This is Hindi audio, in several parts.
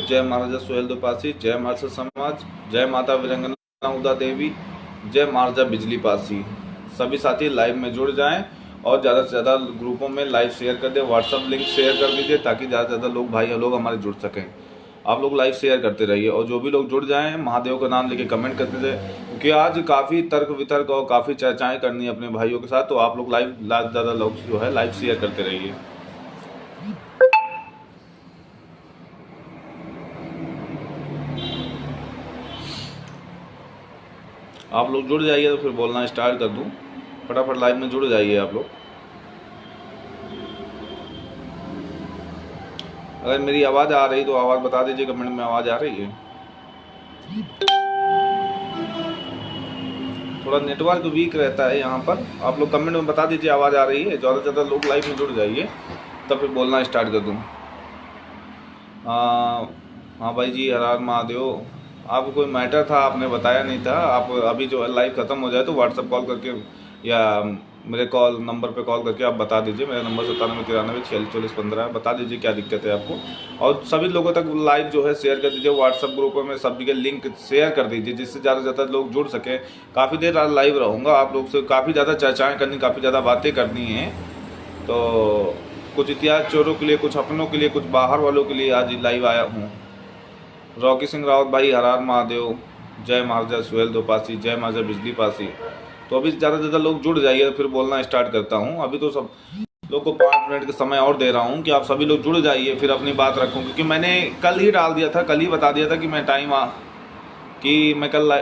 जय महाराजा सुहेल दुपासी, जय महाराजा समाज, जय माता वीरंगना उदा देवी, जय महाराजा बिजली पासी। सभी साथी लाइव में जुड़ जाएं और ज़्यादा से ज़्यादा ग्रुपों में लाइव शेयर कर दें। व्हाट्सअप लिंक शेयर कर दीजिए ताकि ज़्यादा से ज़्यादा लोग भाई लोग हमारे जुड़ सकें। आप लोग लाइव शेयर करते रहिए और जो भी लोग जुड़ जाएं महादेव का नाम लेके कमेंट करते थे, क्योंकि आज काफ़ी तर्क वितर्क और काफ़ी चर्चाएं करनी है अपने भाइयों के साथ। तो आप लोग लाइव ज़्यादा लोग जो है लाइव शेयर करते रहिए। आप लोग जुड़ जाइए तो फिर बोलना स्टार्ट कर दूं। फटाफट लाइव में जुड़ जाइए आप लोग। अगर मेरी आवाज़ आ रही तो आवाज़ बता दीजिए कमेंट में, आवाज़ आ रही है। थोड़ा नेटवर्क वीक रहता है यहाँ पर, आप लोग कमेंट में बता दीजिए आवाज़ आ रही है। ज़्यादा से ज़्यादा लोग लाइव में जुड़ जाइए तब फिर बोलना स्टार्ट कर दूँ। हाँ भाई जी, हर हर महादेव। आपको कोई मैटर था, आपने बताया नहीं था। आप अभी जो लाइव ख़त्म हो जाए तो व्हाट्सअप कॉल करके या मेरे कॉल नंबर पे कॉल करके आप बता दीजिए। मेरा नंबर 9793464415 बता दीजिए क्या दिक्कत है आपको। और सभी लोगों तक लाइव जो है शेयर कर दीजिए। व्हाट्सअप ग्रुपों में सभी के लिंक शेयर कर दीजिए जिससे ज़्यादा से ज़्यादा लोग जुड़ सकें। काफ़ी देर आज लाइव रहूँगा, आप लोग से काफ़ी ज़्यादा चर्चाएँ करनी, काफ़ी ज़्यादा बातें करनी हैं। तो कुछ इतिहास चोरों के लिए, कुछ अपनों के लिए, कुछ बाहर वालों के लिए आज लाइव आया हूँ। रॉकी सिंह रावत भाई, हर हर महादेव। जय महाराजा सुहेल दुपासी, जय महाराजा बिजली पासी। तो अभी ज़्यादा से ज़्यादा लोग जुड़ जाइए फिर बोलना स्टार्ट करता हूँ। अभी तो सब लोग को 5 मिनट का समय और दे रहा हूँ कि आप सभी लोग जुड़ जाइए फिर अपनी बात रखूँ, क्योंकि मैंने कल ही डाल दिया था, कल ही बता दिया था कि मैं मैं कल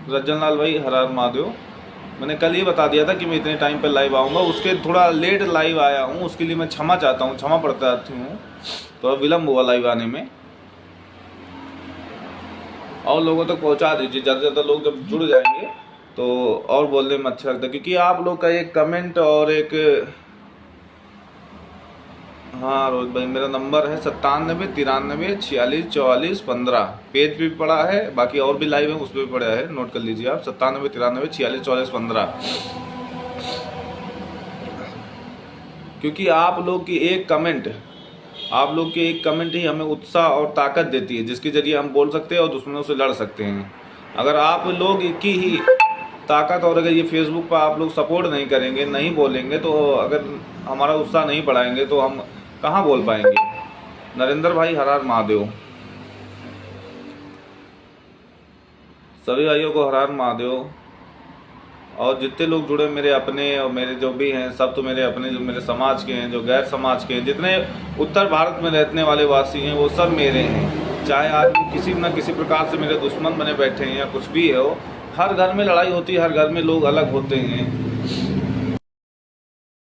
रज्जन लाल भाई, हर हर महादेव। मैंने कल ही बता दिया था कि मैं इतने टाइम पर लाइव आऊँगा। उसके थोड़ा लेट लाइव आया हूँ, उसके लिए मैं क्षमा चाहता हूँ, क्षमा पड़ता हूँ। तो विलम्ब हुआ लाइव आने में। और लोगों तक पहुंचा दीजिए। ज़्यादा से ज़्यादा लोग जब जुड़ जाएंगे तो और बोलने में अच्छा लगता है, क्योंकि आप लोग का एक कमेंट और एक हाँ रोहित भाई, मेरा नंबर है 9793464415। पेज भी पड़ा है, बाकी और भी लाइव है उस पर भी पड़ा है, नोट कर लीजिए आप। 9793464415। क्योंकि आप लोग की एक कमेंट ही हमें उत्साह और ताकत देती है, जिसके जरिए हम बोल सकते हैं और दुश्मनों से लड़ सकते हैं। अगर आप लोग की ही ताकत और अगर ये फेसबुक पर आप लोग सपोर्ट नहीं करेंगे, नहीं बोलेंगे, तो अगर हमारा उत्साह नहीं बढ़ाएंगे तो हम कहाँ बोल पाएंगे। नरेंद्र भाई, हर हर महादेव। सभी भाइयों को हर हर महादेव। और जितने लोग जुड़े मेरे अपने और मेरे जो भी हैं, सब तो मेरे अपने, जो मेरे समाज के हैं, जो गैर समाज के हैं, जितने उत्तर भारत में रहने वाले वासी हैं वो सब मेरे हैं। चाहे आज किसी न किसी प्रकार से मेरे दुश्मन बने बैठे हैं या कुछ भी हो, हर घर में लड़ाई होती है, हर घर में लोग अलग होते हैं।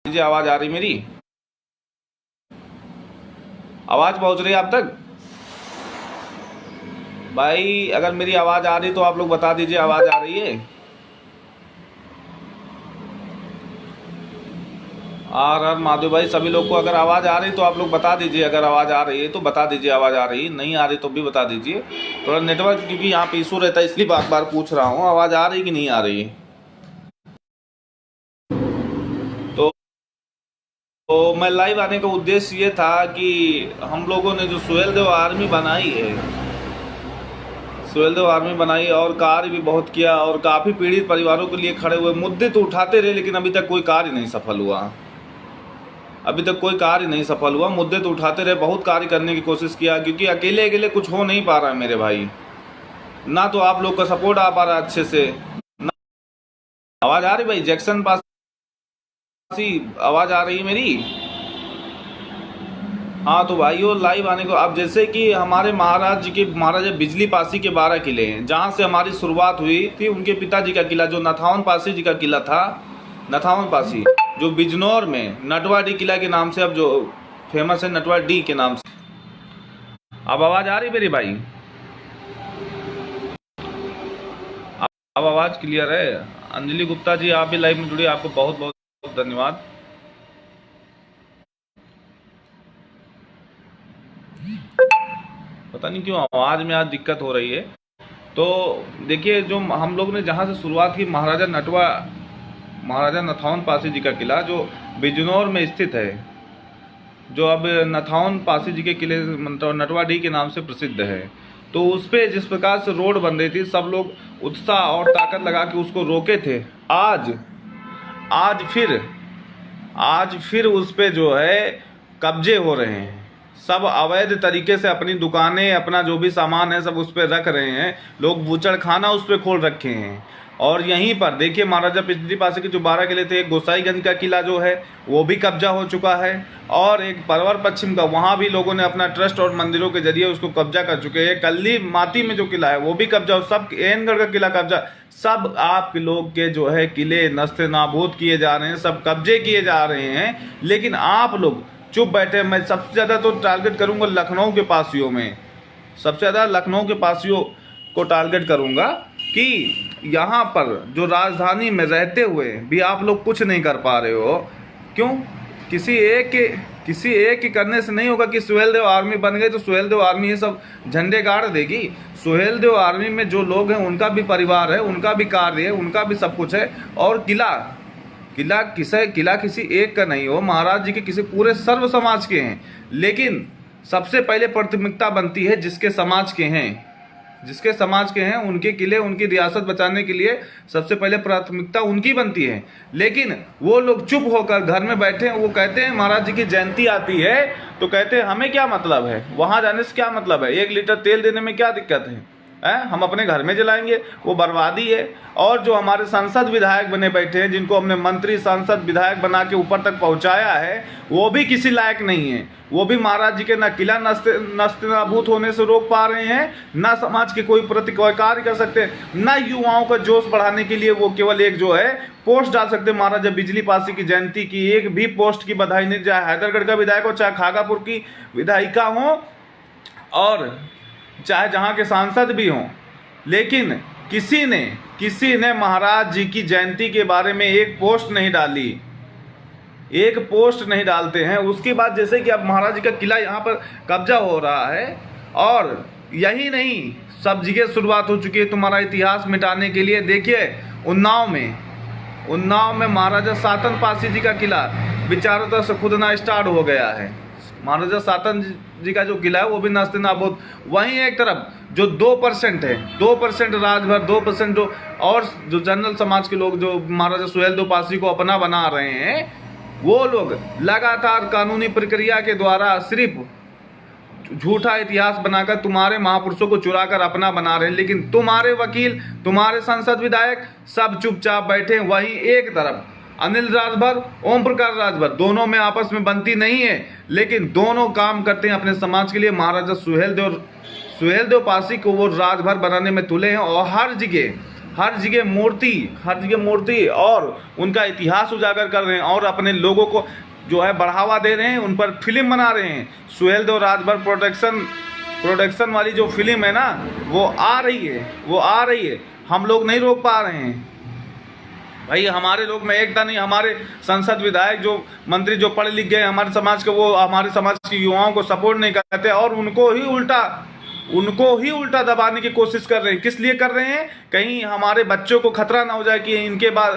मुझे आवाज़ आ रही, मेरी आवाज़ पहुँच रही है आप तक? भाई अगर मेरी आवाज़ आ रही तो आप लोग बता दीजिए आवाज़ आ रही है। हर हर महादेव भाई। सभी लोग को अगर आवाज़ आ रही तो आप लोग बता दीजिए। अगर आवाज़ आ रही है तो बता दीजिए आवाज़ आ रही है, नहीं आ रही तो भी बता दीजिए। थोड़ा नेटवर्क क्योंकि यहाँ पे इशू रहता है, इसलिए बार बार पूछ रहा हूँ आवाज़ आ रही कि नहीं आ रही। तो मैं लाइव आने का उद्देश्य ये था कि हम लोगों ने जो सुहेल देव आर्मी बनाई है, सुहेल देव आर्मी बनाई और कार्य भी बहुत किया और काफ़ी पीड़ित परिवारों के लिए खड़े हुए, मुद्दे तो उठाते रहे, लेकिन अभी तक कोई कार्य नहीं सफल हुआ। अभी तक कोई कार्य नहीं सफल हुआ। मुद्दे तो उठाते रहे, बहुत कार्य करने की कोशिश किया, क्योंकि अकेले अकेले कुछ हो नहीं पा रहा है मेरे भाई। ना तो आप लोग का सपोर्ट आ पा रहा है अच्छे से। आवाज़ आ रही भाई? जैक्सन पास आवाज़ आ रही है मेरी? हाँ तो भाइयों लाइव आने को, अब जैसे कि हमारे महाराज जी के, महाराजा बिजली पासी के 12 किले हैं, जहाँ से हमारी शुरुआत हुई थी। उनके पिताजी का किला जो नथावन पासी जी का किला था, नथावन पासी, जो बिजनौर में नटवाडी किला के नाम से अब जो फेमस है, नटवाडी के नाम से। अब आवाज़ आ रही मेरी भाई? अब आवाज़ क्लियर है? अंजलि गुप्ता जी आप भी लाइव में जुड़िए, आपको बहुत बहुत धन्यवाद। पता नहीं क्यों आवाज़ में आज दिक्कत हो रही है। तो देखिए, जो हम लोग ने जहाँ से शुरुआत की, महाराजा नथावन पासी जी का किला जो बिजनौर में स्थित है, जो अब नथाउन पासी जी के किले नटवाडी के नाम से प्रसिद्ध है। तो उस पे जिस प्रकार से रोड बन रही थी, सब लोग उत्साह और ताकत लगा के उसको रोके थे। आज आज फिर आज फिर उस पे जो है कब्जे हो रहे हैं। सब अवैध तरीके से अपनी दुकानें, अपना जो भी सामान है सब उस पर रख रहे हैं। लोग बूचड़ खाना उस पर खोल रखे हैं। और यहीं पर देखिए महाराजा पिछली पासे के जो 12 किले थे, एक गोसाईगंज का किला जो है वो भी कब्जा हो चुका है, और एक परवर पश्चिम का, वहाँ भी लोगों ने अपना ट्रस्ट और मंदिरों के जरिए उसको कब्जा कर चुके हैं। कल्ली माती में जो किला है वो भी कब्जा, सब एनगढ़ का किला कब्जा, सब आप लोग के जो है किले नस्ते नाबूद किए जा रहे हैं, सब कब्जे किए जा रहे हैं। लेकिन आप लोग चुप बैठे। मैं सबसे ज़्यादा तो टारगेट करूंगा लखनऊ के पासियों में, सबसे ज़्यादा लखनऊ के पासियों को टारगेट करूंगा कि यहाँ पर जो राजधानी में रहते हुए भी आप लोग कुछ नहीं कर पा रहे हो। क्यों? किसी एक के करने से नहीं होगा कि सुहेलदेव आर्मी बन गई तो सुहेलदेव आर्मी ये सब झंडे गाड़ देगी। सुहेलदेव आर्मी में जो लोग हैं उनका भी परिवार है, उनका भी कार्य है, उनका भी सब कुछ है। और किला किसी एक का नहीं हो, महाराज जी के किसी पूरे सर्व समाज के हैं। लेकिन सबसे पहले प्राथमिकता बनती है जिसके समाज के हैं उनके किले, उनकी रियासत बचाने के लिए सबसे पहले प्राथमिकता उनकी बनती है। लेकिन वो लोग चुप होकर घर में बैठे हैं। वो कहते हैं महाराज जी की जयंती आती है तो कहते हैं हमें क्या मतलब है, वहां जाने से क्या मतलब है, 1 लीटर तेल देने में क्या दिक्कत है, हम अपने घर में जलाएंगे, वो बर्बादी है। और जो हमारे सांसद विधायक बने बैठे हैं, जिनको हमने मंत्री सांसद विधायक बना के ऊपर तक पहुंचाया है, वो भी किसी लायक नहीं है। वो भी महाराज जी के न किला नस्ताभूत होने से रोक पा रहे हैं, न समाज के कोई प्रति कोई कार्य कर सकते हैं, न युवाओं का जोश बढ़ाने के लिए वो केवल एक जो है पोस्ट डाल सकते हैं। महाराजा बिजली पासी की जयंती की एक भी पोस्ट की बधाई नहीं, चाहे हैदरगढ़ का विधायक हो, चाहे खागापुर की विधायिका हो, और चाहे जहां के सांसद भी हों। लेकिन किसी ने महाराज जी की जयंती के बारे में एक पोस्ट नहीं डाली, एक पोस्ट नहीं डालते हैं। उसके बाद जैसे कि अब महाराज जी का किला यहाँ पर कब्जा हो रहा है, और यही नहीं सब जगह शुरुआत हो चुकी है तुम्हारा इतिहास मिटाने के लिए। देखिए उन्नाव में महाराजा सातन पासी जी का किला विचारों तरफ से खुदना स्टार्ट हो गया है। महाराजा सातन जी का जो किला है वो भी नस्ते नाबूद। वहीं एक तरफ जो 2% है, 2% राजभर, 2% जो और जो जनरल समाज के लोग जो महाराजा सुहेलदेव पासी को अपना बना रहे हैं, वो लोग लगातार कानूनी प्रक्रिया के द्वारा सिर्फ झूठा इतिहास बनाकर तुम्हारे महापुरुषों को चुराकर अपना बना रहे हैं। लेकिन तुम्हारे वकील, तुम्हारे संसद विधायक सब चुपचाप बैठे। वहीं एक तरफ अनिल राजभर, ओम प्रकाश राजभर, दोनों में आपस में बनती नहीं है, लेकिन दोनों काम करते हैं अपने समाज के लिए। महाराजा सुहेलदेव पासी को वो राजभर बनाने में तुले हैं, और हर जगह मूर्ति और उनका इतिहास उजागर कर रहे हैं, और अपने लोगों को जो है बढ़ावा दे रहे हैं, उन पर फिल्म बना रहे हैं। सुहेलदेव राजभर प्रोडक्शन वाली जो फिल्म है ना, वो आ रही है, हम लोग नहीं रोक पा रहे हैं। भाई हमारे लोग में एकता नहीं, हमारे संसद विधायक जो मंत्री जो पढ़े लिख गए हमारे समाज के, वो हमारे समाज के युवाओं को सपोर्ट नहीं करते, और उनको ही उल्टा दबाने की कोशिश कर रहे हैं। किस लिए कर रहे हैं? कहीं हमारे बच्चों को खतरा ना हो जाए कि इनके बाद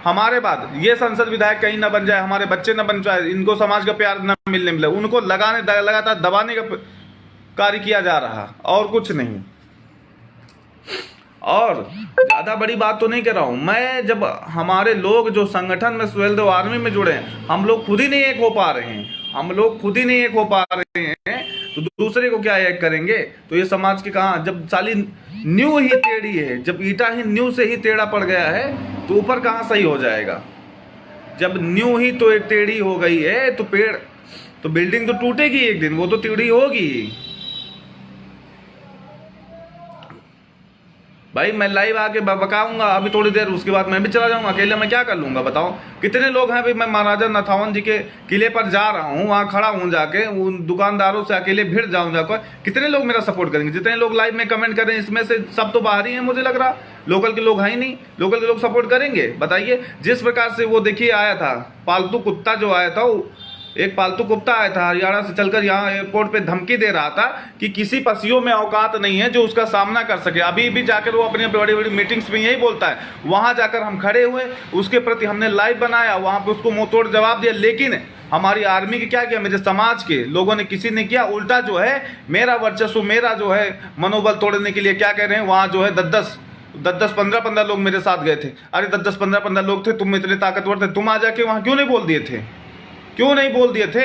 हमारे बाद ये संसद विधायक कहीं ना बन जाए, हमारे बच्चे ना बन जाए, इनको समाज का प्यार ना मिले, उनको लगातार दबाने का कार्य किया जा रहा, और कुछ नहीं। और ज़्यादा बड़ी बात तो नहीं कर रहा हूँ मैं, जब हमारे लोग जो संगठन में सुहेलदेव आर्मी में जुड़े हैं, हम लोग खुद ही नहीं एक हो पा रहे हैं, तो दूसरे को क्या एक करेंगे? तो ये समाज के कहाँ, जब साली न्यू ही टेढ़ी है, जब ईटा ही न्यू से ही टेढ़ा पड़ गया है तो ऊपर कहाँ सही हो जाएगा? जब न्यू ही तो एक टेढ़ी हो गई है तो बिल्डिंग तो टूटेगी एक दिन, वो तो टेढ़ी होगी। भाई मैं लाइव आके बकाऊंगा अभी थोड़ी देर, उसके बाद मैं भी चला जाऊंगा। अकेले मैं क्या कर लूंगा बताओ? कितने लोग हैं? भाई मैं महाराजा नथावन जी के किले पर जा रहा हूँ, वहाँ खड़ा हूँ, जाके उन दुकानदारों से अकेले भिड़ जाऊँ जाकर, कितने लोग मेरा सपोर्ट करेंगे? जितने लोग लाइव में कमेंट कर रहे हैं इसमें से सब तो बाहर ही हैं, मुझे लग रहा लोकल के लोग हैं ही नहीं। लोकल के लोग सपोर्ट करेंगे? बताइए। जिस प्रकार से वो देखिए आया था पालतू कुत्ता जो आया था, एक पालतू कुत्ता आया था हरियाणा से चलकर यहाँ एयरपोर्ट पे धमकी दे रहा था कि किसी पसियों में औकात नहीं है जो उसका सामना कर सके। अभी भी जाकर वो अपनी बड़ी बड़ी मीटिंग्स में यही बोलता है। वहां जाकर हम खड़े हुए, उसके प्रति हमने लाइव बनाया, वहां पे उसको मुंह तोड़ जवाब दिया। लेकिन हमारी आर्मी की क्या किया, मेरे समाज के लोगों ने किसी ने किया उल्टा, जो है मेरा वर्चस्व, मेरा जो है मनोबल तोड़ने के लिए क्या कह रहे हैं, वहां जो है 10-10 15-15 लोग मेरे साथ गए थे। अरे 10-10 15-15 लोग थे, तुम इतने ताकतवर थे, तुम आ जाके वहां क्यों नहीं बोल दिए थे? क्यों नहीं बोल दिए थे?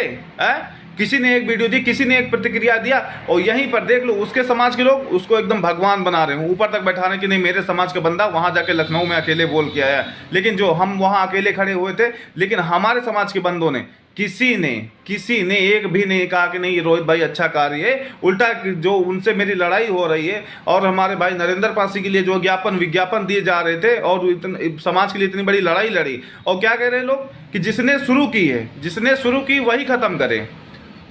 किसी ने एक वीडियो दी, किसी ने एक प्रतिक्रिया दिया, और यहीं पर देख लो उसके समाज के लोग उसको एकदम भगवान बना रहे हैं, ऊपर तक बैठाने की। नहीं, मेरे समाज का बंदा वहां जाके लखनऊ में अकेले बोल के आया। लेकिन जो हम वहां अकेले खड़े हुए थे, लेकिन हमारे समाज के बंदों ने किसी ने एक भी नहीं कहा कि नहीं रोहित भाई अच्छा कार्य है। उल्टा जो उनसे मेरी लड़ाई हो रही है, और हमारे भाई नरेंद्र पासी के लिए जो विज्ञापन दिए जा रहे थे, और समाज के लिए इतनी बड़ी लड़ाई लड़ी, और क्या कह रहे हैं लोग कि जिसने शुरू की वही खत्म करे।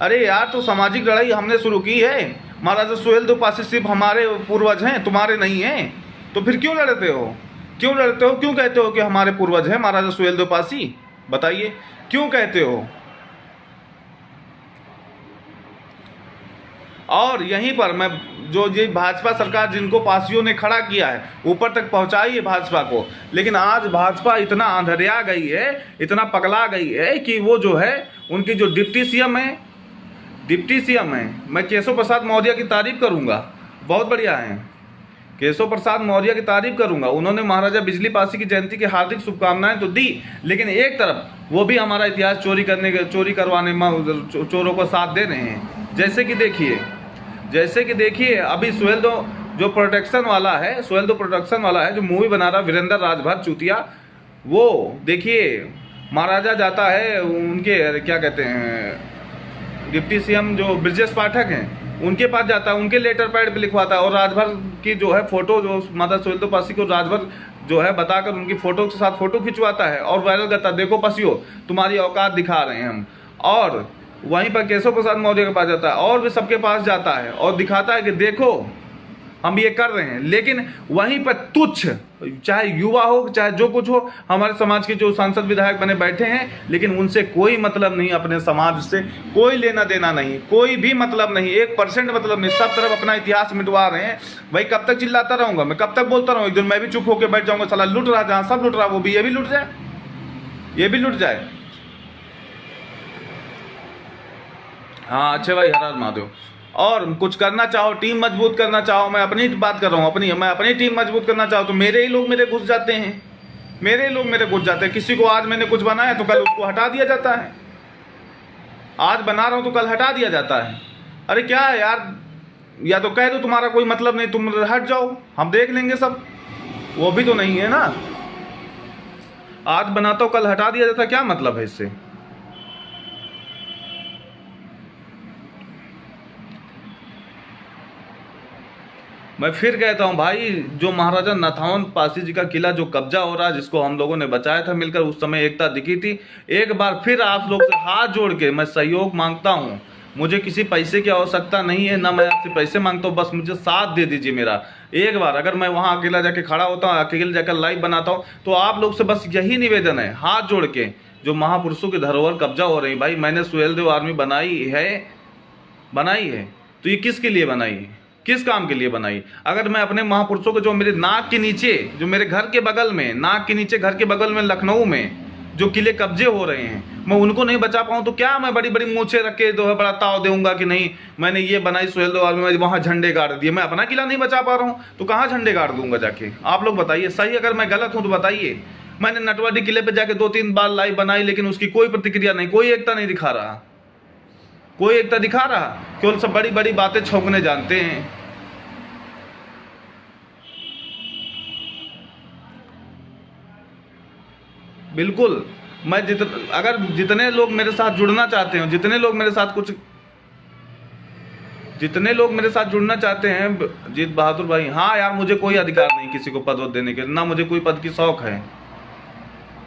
अरे यार, तो सामाजिक लड़ाई हमने शुरू की है। महाराजा सुहेलदेव पासी सिर्फ हमारे पूर्वज हैं, तुम्हारे नहीं हैं, तो फिर क्यों लड़ते हो? क्यों कहते हो कि हमारे पूर्वज हैं महाराजा सुहेलदेव पासी? बताइए क्यों कहते हो? और यहीं पर मैं जो ये भाजपा सरकार जिनको पासियों ने खड़ा किया है, ऊपर तक पहुंचाई है भाजपा को, लेकिन आज भाजपा इतना अंधरिया गई है, इतना पगला गई है कि वो जो है उनकी जो डिप्टी सीएम है, मैं केशव प्रसाद मौर्य की तारीफ करूंगा, बहुत बढ़िया है, केशव प्रसाद मौर्य की तारीफ करूंगा। उन्होंने महाराजा बिजली पासी की जयंती की हार्दिक शुभकामनाएं तो दी, लेकिन एक तरफ वो भी हमारा इतिहास चोरी करवाने में चोरों को साथ दे रहे हैं। जैसे कि देखिए अभी सुहेलदेव जो प्रोटेक्शन वाला है, जो मूवी बना रहा वीरेंद्र राजभर चूतिया, वो देखिए महाराजा जाता है उनके क्या कहते हैं डिप्टी सीएम जो ब्रजेश पाठक हैं उनके पास जाता है, उनके लेटर पैड पे लिखवाता है, और राजभर की जो है फोटो, जो माता सुहेलदेव पासी को राजभर जो है बताकर उनकी फोटो के साथ फोटो खिंचवाता है और वायरल करता है, देखो पसियो तुम्हारी औकात दिखा रहे हैं हम। और वहीं पर केशव प्रसाद मौर्य के पास जाता है, और भी सबके पास जाता है और दिखाता है कि देखो हम ये कर रहे हैं। लेकिन वहीं पर तुच्छ, चाहे युवा हो चाहे जो कुछ हो, हमारे समाज के जो सांसद विधायक बने बैठे हैं, लेकिन उनसे कोई मतलब नहीं, अपने समाज से कोई लेना देना नहीं, कोई भी मतलब नहीं, 1% मतलब नहीं। सब तरफ अपना इतिहास मिटवा रहे हैं। भाई कब तक चिल्लाता रहूंगा मैं, कब तक बोलता रहूंगा? एक दिन मैं भी चुप होकर बैठ जाऊंगा, साला लूट रहा, जहां सब लूट रहा वो भी ये भी लूट जाए। हाँ अच्छे भाई, हर हर महादेव। और कुछ करना चाहो, टीम मजबूत करना चाहो, मैं अपनी बात कर रहा हूँ, मैं अपनी टीम मजबूत करना चाहो तो मेरे ही लोग मेरे घुस जाते हैं। किसी को आज मैंने कुछ बनाया तो कल उसको हटा दिया जाता है, आज बना रहा हूं तो कल हटा दिया जाता है। अरे क्या है यार, या तो कह दो तुम्हारा कोई मतलब नहीं, तुम हट जाओ, हम देख लेंगे सब, वो भी तो नहीं है ना। आज बनाता हूं कल हटा दिया जाता, क्या मतलब है इससे? मैं फिर कहता हूं भाई, जो महाराजा नथावन पासी जी का किला जो कब्जा हो रहा है, जिसको हम लोगों ने बचाया था मिलकर, उस समय एकता दिखी थी। एक बार फिर आप लोग से हाथ जोड़ के मैं सहयोग मांगता हूं। मुझे किसी पैसे की आवश्यकता नहीं है, ना मैं आपसे पैसे मांगता हूं, बस मुझे साथ दे दीजिए मेरा। एक बार अगर मैं वहां अकेला जाके खड़ा होता हूँ, अकेले जाकर लाइव बनाता हूँ, तो आप लोग से बस यही निवेदन है, हाथ जोड़ के, जो महापुरुषों की धरोहर कब्जा हो रही। भाई मैंने सुहेलदेव आर्मी बनाई है तो ये किसके लिए बनाई है, किस काम के लिए बनाई? अगर मैं अपने महापुरुषों को, जो मेरे नाक के नीचे, जो मेरे घर के बगल में, नाक के नीचे घर के बगल में लखनऊ में जो किले कब्जे हो रहे हैं, मैं उनको नहीं बचा पाऊं तो क्या मैं बड़ी बड़ी मूछे रख के जो है बड़ा ताव दूंगा कि नहीं मैंने ये बनाई सुहेलदेव आर्मी में, वहां झंडे गाड़ दिए। मैं अपना किला नहीं बचा पा रहा हूं तो कहां झंडे गाड़ दूंगा जाके? आप लोग बताइए सही, अगर मैं गलत हूं तो बताइए। मैंने नटवाडी किले पे जाके 2-3 बार लाइव बनाई, लेकिन उसकी कोई प्रतिक्रिया नहीं, कोई एकता नहीं दिखा रहा, केवल सब बड़ी बड़ी बातें छोंकने जानते हैं। बिल्कुल, मैं अगर जितने लोग मेरे साथ जुड़ना चाहते हैं, जितने लोग मेरे साथ जुड़ना चाहते हैं, जीत बहादुर भाई, हाँ यार मुझे कोई अधिकार नहीं किसी को पद देने के, ना मुझे कोई पद की शौक है।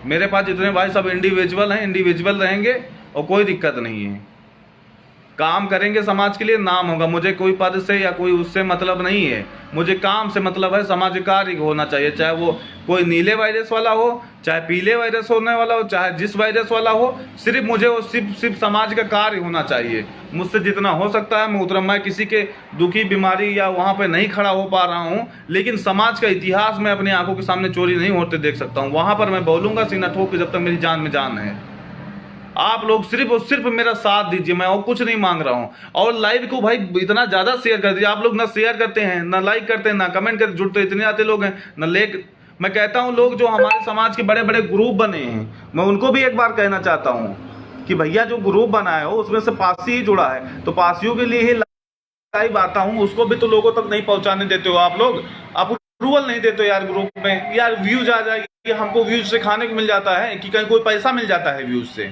मेरे पास जितने भाई सब इंडिविजुअल हैं, इंडिविजुअल रहेंगे और कोई दिक्कत नहीं है। काम करेंगे समाज के लिए, नाम होगा। मुझे कोई पद से या कोई उससे मतलब नहीं है, मुझे काम से मतलब है। समाज कार्य होना चाहिए, चाहे वो कोई नीले वायरस वाला हो, चाहे पीले वायरस होने वाला हो, चाहे जिस वायरस वाला हो, सिर्फ मुझे वो सिर्फ समाज का कार्य होना चाहिए। मुझसे जितना हो सकता है मैं उतना, मैं किसी के दुखी बीमारी या वहाँ पे नहीं खड़ा हो पा रहा हूँ, लेकिन समाज का इतिहास मैं अपनी आंखों के सामने चोरी नहीं होते देख सकता हूँ। वहाँ पर मैं बोलूँगा सीना ठोक के, जब तक मेरी जान में जान है। आप लोग सिर्फ और सिर्फ मेरा साथ दीजिए, मैं और कुछ नहीं मांग रहा हूं। और लाइव को भाई इतना ज्यादा शेयर कर दीजिए। आप लोग ना शेयर करते हैं, ना लाइक करते हैं, ना कमेंट करते, जुड़ते इतने आते लोग हैं ना लेक। मैं कहता हूं लोग जो हमारे समाज के बड़े बड़े ग्रुप बने हैं, मैं उनको भी एक बार कहना चाहता हूं कि भैया जो ग्रुप बनाए हो उसमें से पासी ही जुड़ा है, तो पासियों के लिए ही लाइव आता हूं, उसको भी तो लोगों तक नहीं पहुंचाने देते हो आप लोग। आप अप्रूवल नहीं देते हो यार ग्रुप में, यार व्यूज आ जाएगी, हमको व्यूज से खाने को मिल जाता है कि कहीं कोई पैसा मिल जाता है व्यूज से,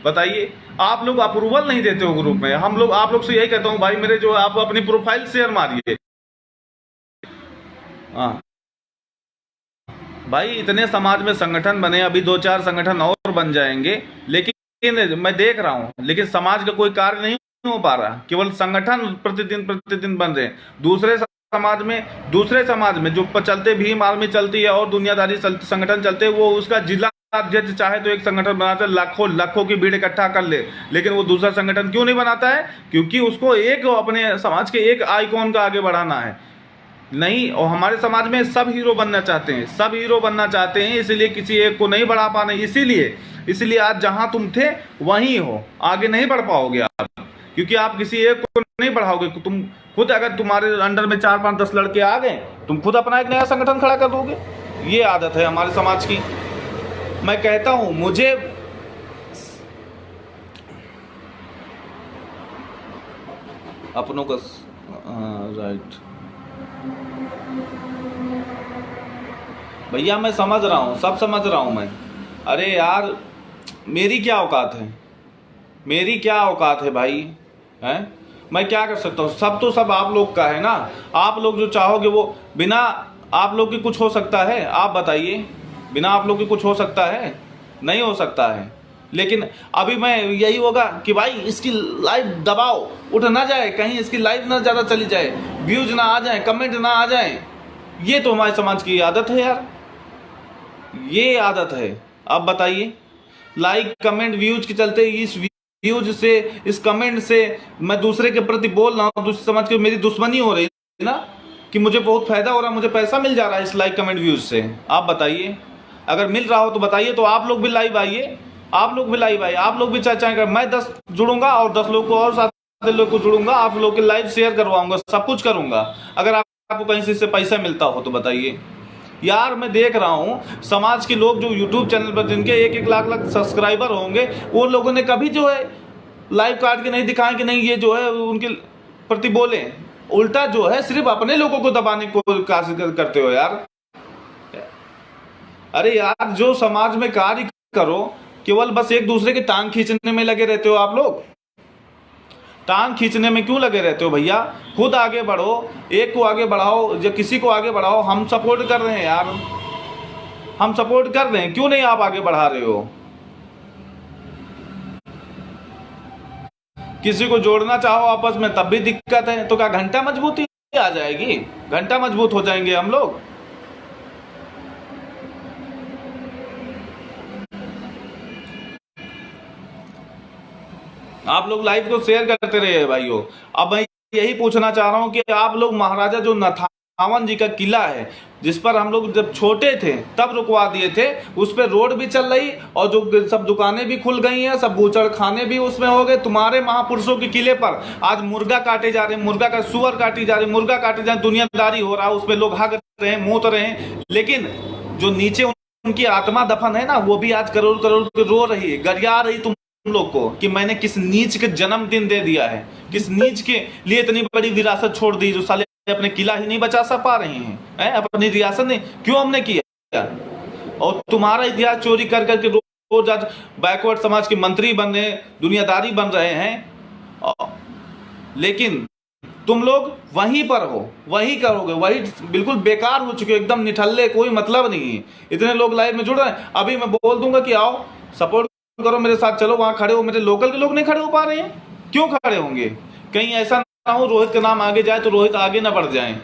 बताइए। आप लोग अप्रूवल नहीं देते हो ग्रुप में। हम लोग आप लोग से यही कहता हूँ भाई, मेरे जो आप अपनी प्रोफाइल शेयर मारिए। हाँ भाई, इतने समाज में संगठन बने, अभी 2-4 संगठन और बन जाएंगे, लेकिन मैं देख रहा हूँ, लेकिन समाज का कोई कार्य नहीं हो पा रहा। केवल संगठन प्रतिदिन प्रतिदिन बन रहे हैं। दूसरे समाज में जो चलते, भीम आर्मी चलती है और दुनियादारी संगठन चलते हैं, वो उसका जिला अध्यक्ष चाहे तो एक संगठन बनाता है, लाखों लाखों की भीड़ इकट्ठा कर ले, लेकिन वो दूसरा संगठन क्यों नहीं बनाता है? क्योंकि उसको एक अपने समाज के एक आइकॉन का आगे बढ़ाना है। नहीं, और हमारे समाज में सब हीरो बनना चाहते हैं, सब हीरो बनना चाहते हैं, इसीलिए किसी एक को नहीं बढ़ा पाने। इसीलिए आज जहां तुम थे वहीं हो, आगे नहीं बढ़ पाओगे आप, क्योंकि आप किसी एक को नहीं बढ़ाओगे। तुम खुद, अगर तुम्हारे अंडर में 4-5-10 लड़के आ गए, तुम खुद अपना एक नया संगठन खड़ा कर दोगे। ये आदत है हमारे समाज की। मैं कहता हूं मुझे अपनों का राइट भैया, मैं समझ रहा हूँ, सब समझ रहा हूँ मैं। अरे यार, मेरी क्या औकात है, मेरी क्या औकात है भाई, हैं? मैं क्या कर सकता हूँ? सब तो सब आप लोग का है ना। आप लोग जो चाहोगे वो, बिना आप लोग की कुछ हो सकता है? आप बताइए, बिना आप लोग की कुछ हो सकता है? नहीं हो सकता है। लेकिन अभी मैं यही होगा कि भाई इसकी लाइव दबाओ, उठ ना जाए कहीं, इसकी लाइव ना ज़्यादा चली जाए, व्यूज ना आ जाए, कमेंट ना आ जाए। ये तो हमारे समाज की आदत है यार, ये आदत है। अब बताइए, लाइक कमेंट व्यूज के चलते, इस व्यूज से, इस कमेंट से मैं दूसरे के प्रति बोल रहा हूँ, दूसरे समाज की मेरी दुश्मनी हो रही है ना, कि मुझे बहुत फायदा हो रहा है, मुझे पैसा मिल जा रहा है इस लाइक कमेंट व्यूज से। आप बताइए, अगर मिल रहा हो तो बताइए, तो आप लोग भी लाइव आइए, आप लोग भी लाइव आइए। आप लोग भी चाहेंगे, मैं 10 जुड़ूंगा और 10 लोग को और 7 लोग को जुड़ूंगा, आप लोग के लाइव शेयर करवाऊंगा, सब कुछ करूंगा। अगर आपको कहीं से इससे पैसा मिलता हो तो बताइए यार। मैं देख रहा हूं समाज के लोग जो यूट्यूब चैनल पर, जिनके 1-1 लाख सब्सक्राइबर होंगे, वो लोगों ने कभी जो है लाइव काट के नहीं दिखाएं कि नहीं ये जो है उनके प्रति बोले। उल्टा जो है सिर्फ अपने लोगों को दबाने को करते हो यार। अरे यार, जो समाज में कार्य करो, केवल बस एक दूसरे की टांग खींचने में लगे रहते हो आप लोग। टांग खींचने में क्यों लगे रहते हो भैया? खुद आगे बढ़ो, एक को आगे बढ़ाओ या किसी को आगे बढ़ाओ। हम सपोर्ट कर रहे हैं यार, हम सपोर्ट कर रहे हैं, क्यों नहीं आप आगे बढ़ा रहे हो? किसी को जोड़ना चाहो आपस में तब भी दिक्कत है, तो क्या घंटा मजबूती आ जाएगी? घंटा मजबूत हो जाएंगे हम लोग? आप लोग लाइव को शेयर करते रहिए भाइयों। अब मैं यही पूछना चाह रहा हूं कि आप लोग महाराजा जो नथावन जी का किला है, जिस पर हम लोग जब छोटे थे तब रुकवा दिए थे, उस पर रोड भी चल रही और जो सब दुकानें भी खुल गई हैं, सब बूचड़ खाने भी उसमें हो गए। तुम्हारे महापुरुषों के किले पर आज मुर्गा काटे जा रहे हैं, मुर्गा का सुअर काटी जा रही, मुर्गा काटे जा रहे, दुनियादारी हो रहा है, उसमें लोग हग रहे हैं, मूत रहे हैं, लेकिन जो नीचे उनकी आत्मा दफन है ना, वो भी आज करोड़ करोड़ रो रही है, गरिया रही तुम लोग को कि मैंने किस नीच के जन्मदिन दे दिया है, किस नीच के लिए इतनी बड़ी विरासत छोड़ दी, जो साले अपने किला ही नहीं बचा सा पा रहे हैं, अपनी रियासत ने क्यों हमने किया? और तुम्हारा इतिहास चोरी कर करके रोज आज बैकवर्ड समाज के मंत्री बन रहे हैं, दुनियादारी बन रहे हैं, लेकिन तुम लोग वहीं पर हो, वही करोगे, वही बिल्कुल बेकार हो चुके, एकदम निठल्ले, कोई मतलब नहीं है। इतने लोग लाइव में जुड़ रहे हैं, अभी मैं बोल दूंगा कि आओ सपोर्ट करो मेरे साथ, चलो वहां खड़े हो, मेरे लोकल के लोग नहीं खड़े हो पा रहे हैं। क्यों खड़े होंगे? कहीं ऐसा ना हो रोहित का नाम आगे जाए तो रोहित आगे ना बढ़ जाए।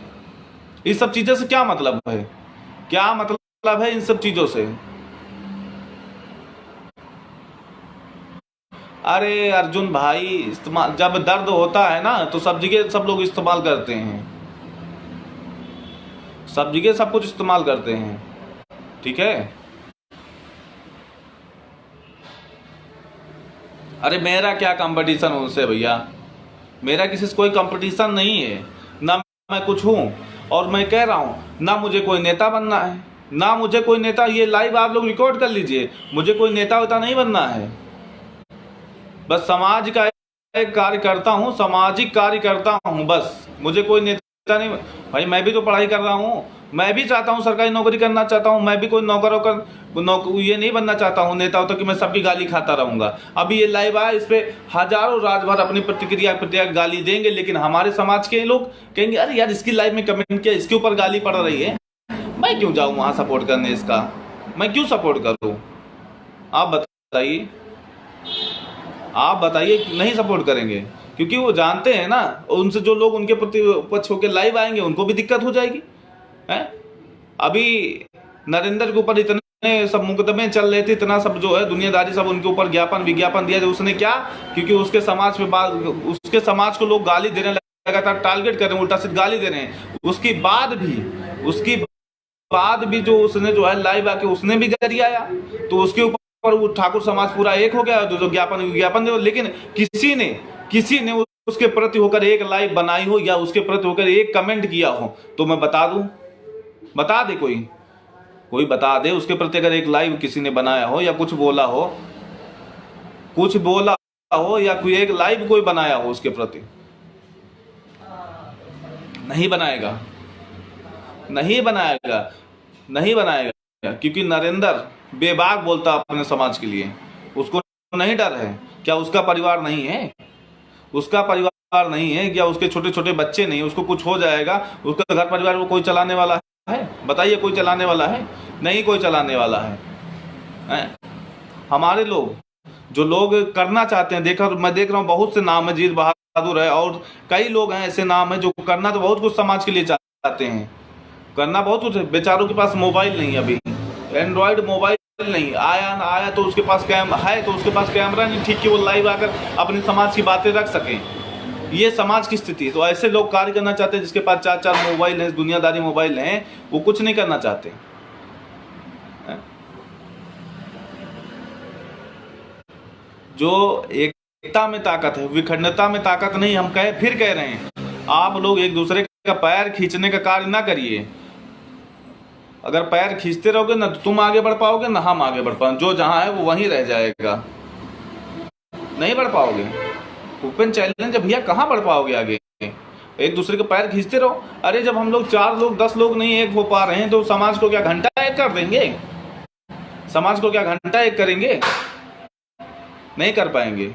इस सब चीजों से क्या मतलब है? क्या मतलब है इन सब चीजों से? अरे अर्जुन भाई, इस्तेमाल जब दर्द होता है ना तो सब जगह सब लोग इस्तेमाल करते हैं, सब जगह सब कुछ इस्तेमाल करते हैं। ठीक है। अरे मेरा क्या कंपटीशन उनसे भैया? मेरा किसी से कोई कंपटीशन नहीं है ना, मैं कुछ हूं। और मैं कह रहा हूं ना मुझे कोई नेता बनना है, ना मुझे कोई नेता, ये लाइव आप लोग रिकॉर्ड कर लीजिए, मुझे कोई नेता वेता नहीं बनना है। बस समाज का एक कार्य करता हूँ, सामाजिक कार्य करता हूँ बस, मुझे कोई नेता नहीं। भाई मैं भी तो पढ़ाई कर रहा हूँ, मैं भी चाहता हूँ सरकारी नौकरी करना चाहता हूँ, मैं भी कोई ये नहीं बनना चाहता हूँ नेता होता कि मैं सबकी गाली खाता रहूंगा। अभी ये लाइव आया, इस पे हजारों राजभर अपनी प्रतिक्रिया गाली देंगे, लेकिन हमारे समाज के लोग कहेंगे अरे यार इसकी लाइव में कमेंट किया, इसके ऊपर गाली पड़ रही है, मैं क्यों जाऊँ वहां सपोर्ट करने इसका, मैं क्यों सपोर्ट करूँ? आप बताइए, आप बताइए नहीं सपोर्ट करेंगे? क्योंकि वो जानते हैं ना, उनसे जो लोग उनके प्रति पक्ष होकर लाइव आएंगे उनको भी दिक्कत हो जाएगी। है अभी नरेंद्र के ऊपर इतने सब मुकदमे चल रहे थे, इतना सब जो है दुनियादारी सब उनके ऊपर ज्ञापन विज्ञापन दिया, उसने क्या, क्योंकि उसके समाज पे बात, उसके समाज को लोग गाली देने लगातार टारगेट कर रहे हैं, उल्टा सीधा गाली दे रहे हैं। उसकी बाद भी जो उसने जो है लाइव आके उसने भी गरियाया, तो उसके ऊपर वो ठाकुर समाज पूरा एक हो गया, जो ज्ञापन विज्ञापन दे। लेकिन किसी ने उसके प्रति होकर एक लाइव बनाई हो या उसके प्रति होकर एक कमेंट किया हो तो मैं बता दूं, बता दे कोई बता दे उसके प्रति अगर एक लाइव किसी ने बनाया हो या कुछ बोला हो या कोई एक लाइव कोई बनाया हो उसके प्रति। नहीं बनाएगा, नहीं बनाएगा, नहीं बनाएगा, क्योंकि नरेंद्र बेबाक बोलता अपने समाज के लिए, उसको नहीं डर है क्या? उसका परिवार नहीं है? उसका परिवार नहीं है क्या? उसके छोटे छोटे बच्चे नहीं, उसको कुछ हो जाएगा उसका घर परिवार वो कोई चलाने वाला है? बताइए कोई चलाने वाला है? नहीं कोई चलाने वाला है? हमारे लोग जो लोग करना चाहते हैं, मैं देख रहा हूँ बहुत से नाम है, जीत बहादुर है और कई लोग हैं ऐसे नाम है जो करना तो बहुत कुछ समाज के लिए चाहते हैं, करना बहुत कुछ है। बेचारों के पास मोबाइल नहीं, अभी एंड्रॉयड मोबाइल नहीं आया तो उसके पास कैमरा नहीं ठीक कि वो लाइव आकर अपने समाज की बातें रख सकें। ये समाज की स्थिति है। तो ऐसे लोग कार्य करना चाहते हैं जिसके पास 4 मोबाइल हैं, दुनियादारी मोबाइल हैं, वो कुछ नहीं करना चाहते। जो एकता में ताकत है, विखंडता में ताकत नहीं। हम फिर कह रहे हैं, आप लोग एक दूसरे का पैर खींचने का कार्य ना करिए। अगर पैर खींचते रहोगे ना तो तुम आगे बढ़ पाओगे ना हम आगे बढ़ पाओगे, जो जहां है वो वहीं रह जाएगा, नहीं बढ़ पाओगे। ओपन चैलेंज है भैया, कहां बढ़ पाओगे आगे? एक दूसरे के पैर खींचते रहो। अरे जब हम लोग 4 लोग 10 लोग नहीं एक हो पा रहे हैं तो समाज को क्या घंटा एक कर देंगे? समाज को क्या घंटा एक करेंगे? नहीं कर पाएंगे।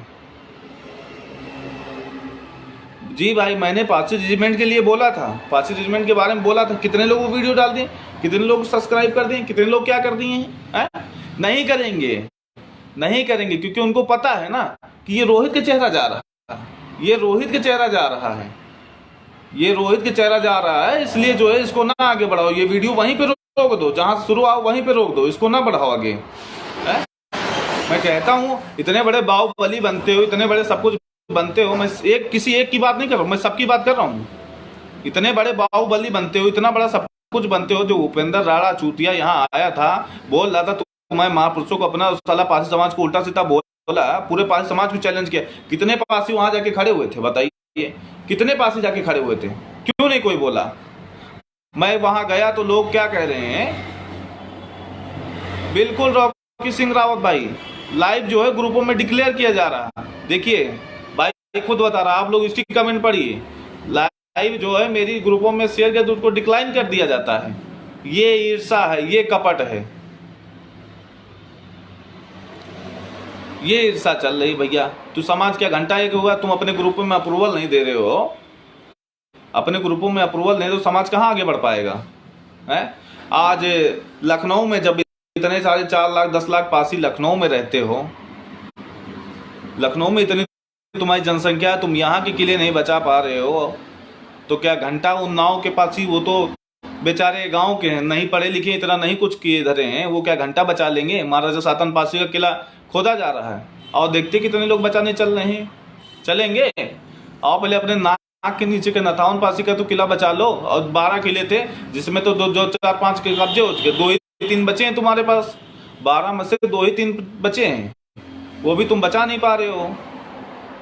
जी भाई, मैंने 500 रेजिमेंट के लिए बोला था, 500 रेजिमेंट के बारे में बोला था, कितने लोग वो वीडियो डाल दिए, कितने लोग सब्सक्राइब कर दिए, कितने लोग क्या कर दिए हैं? नहीं करेंगे, नहीं करेंगे, क्योंकि उनको पता है ना कि ये रोहित के चेहरा जा रहा है, ये रोहित के चेहरा जा रहा है, ये रोहित के चेहरा जा रहा है, इसलिए जो है इसको ना आगे बढ़ाओ, ये वीडियो वहीं पे रोक दो, जहां से शुरू आओ वहीं पे रोक दो, इसको ना बढ़ाओ आगे। मैं कहता हूँ इतने बड़े बाहुबली बनते हो, इतने बड़े सब कुछ बनते हो, मैं किसी एक की बात नहीं कर रहा हूँ, मैं सबकी बात कर रहा हूँ। इतने बड़े बाहुबली बनते हो, इतना बड़ा सब कुछ बनते हो। जो उपेंद्र राणा चूतिया यहाँ आया था, बोल रहा था तुम्हारे महापुरुषों को अपना, साला पारसी समाज को उल्टा सीधा बोला, पूरे पारसी समाज को चैलेंज किया। कितने पारसी वहां जाके खड़े हुए थे बताइए? कितने पारसी जाके खड़े हुए थे? क्यों नहीं कोई बोला? मैं वहां गया तो लोग क्या कह रहे हैं, बिल्कुल रॉकी सिंह रावत भाई लाइव जो है ग्रुपों में डिक्लेयर किया जा रहा है। देखिए भाई खुद बता रहा, आप लोग इसकी कमेंट पढ़िए, लाइव जो है मेरी ग्रुपों में शेयर किया तो उसको डिक्लाइन कर दिया जाता है। ये ईर्षा है, ये कपट है, ये ईर्षा चल रही भैया। तू समाज क्या घंटा एक हुआ, तुम अपने ग्रुप में अप्रूवल नहीं दे रहे हो, अपने ग्रुपों में अप्रूवल नहीं तो समाज कहाँ आगे बढ़ पाएगा? है आज लखनऊ में जब इतने सारे 4 लाख 10 लाख पासी लखनऊ में रहते हो, लखनऊ में इतनी तुम्हारी जनसंख्या है, तुम यहाँ के किले नहीं बचा पा रहे हो, तो क्या घंटा उन्नाव के पास ही, वो तो बेचारे गांव के हैं, नहीं पढ़े लिखे, इतना नहीं कुछ किए धरे हैं, वो क्या घंटा बचा लेंगे? महाराजा सातन पासी का किला खोदा जा रहा है और देखते कितने लोग बचाने चल रहे हैं, चलेंगे? आओ पहले अपने नाक के नीचे के नथाउन पासी का तो किला बचा लो। और 12 किले थे जिसमें तो दो 4-5 के कब्जे हो चुके, 2 ही 3 बचे हैं तुम्हारे पास, 12 में से 2 ही 3 बचे हैं, वो भी तुम बचा नहीं पा रहे हो,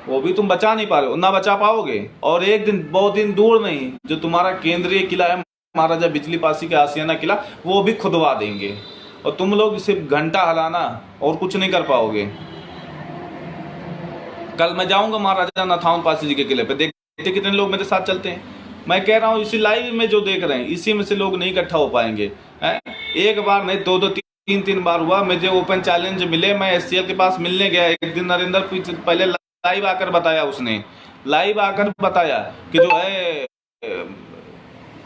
वो भी तुम बचा नहीं पा रहे हो, ना बचा पाओगे। और एक दिन, बहुत दिन दूर नहीं, जो तुम्हारा केंद्रीय किला है महाराजा बिजली पासी का आसियाना किला, वो भी खुदवा देंगे और तुम लोग सिर्फ घंटा हलाना और कुछ नहीं कर पाओगे। कल मैं जाऊंगा महाराजा नथाउन पासी जी के किले पे, देखते कितने लोग मेरे साथ चलते हैं। मैं कह रहा हूँ इसी लाइव में जो देख रहे हैं, इसी में से लोग नहीं इकट्ठा हो पाएंगे। एक बार नहीं, 2-2 3-3 बार हुआ मुझे ओपन चैलेंज मिले। मैं SCL के पास मिलने गया एक दिन, नरेंद्र पहले लाइव आकर बताया, उसने लाइव आकर बताया कि जो है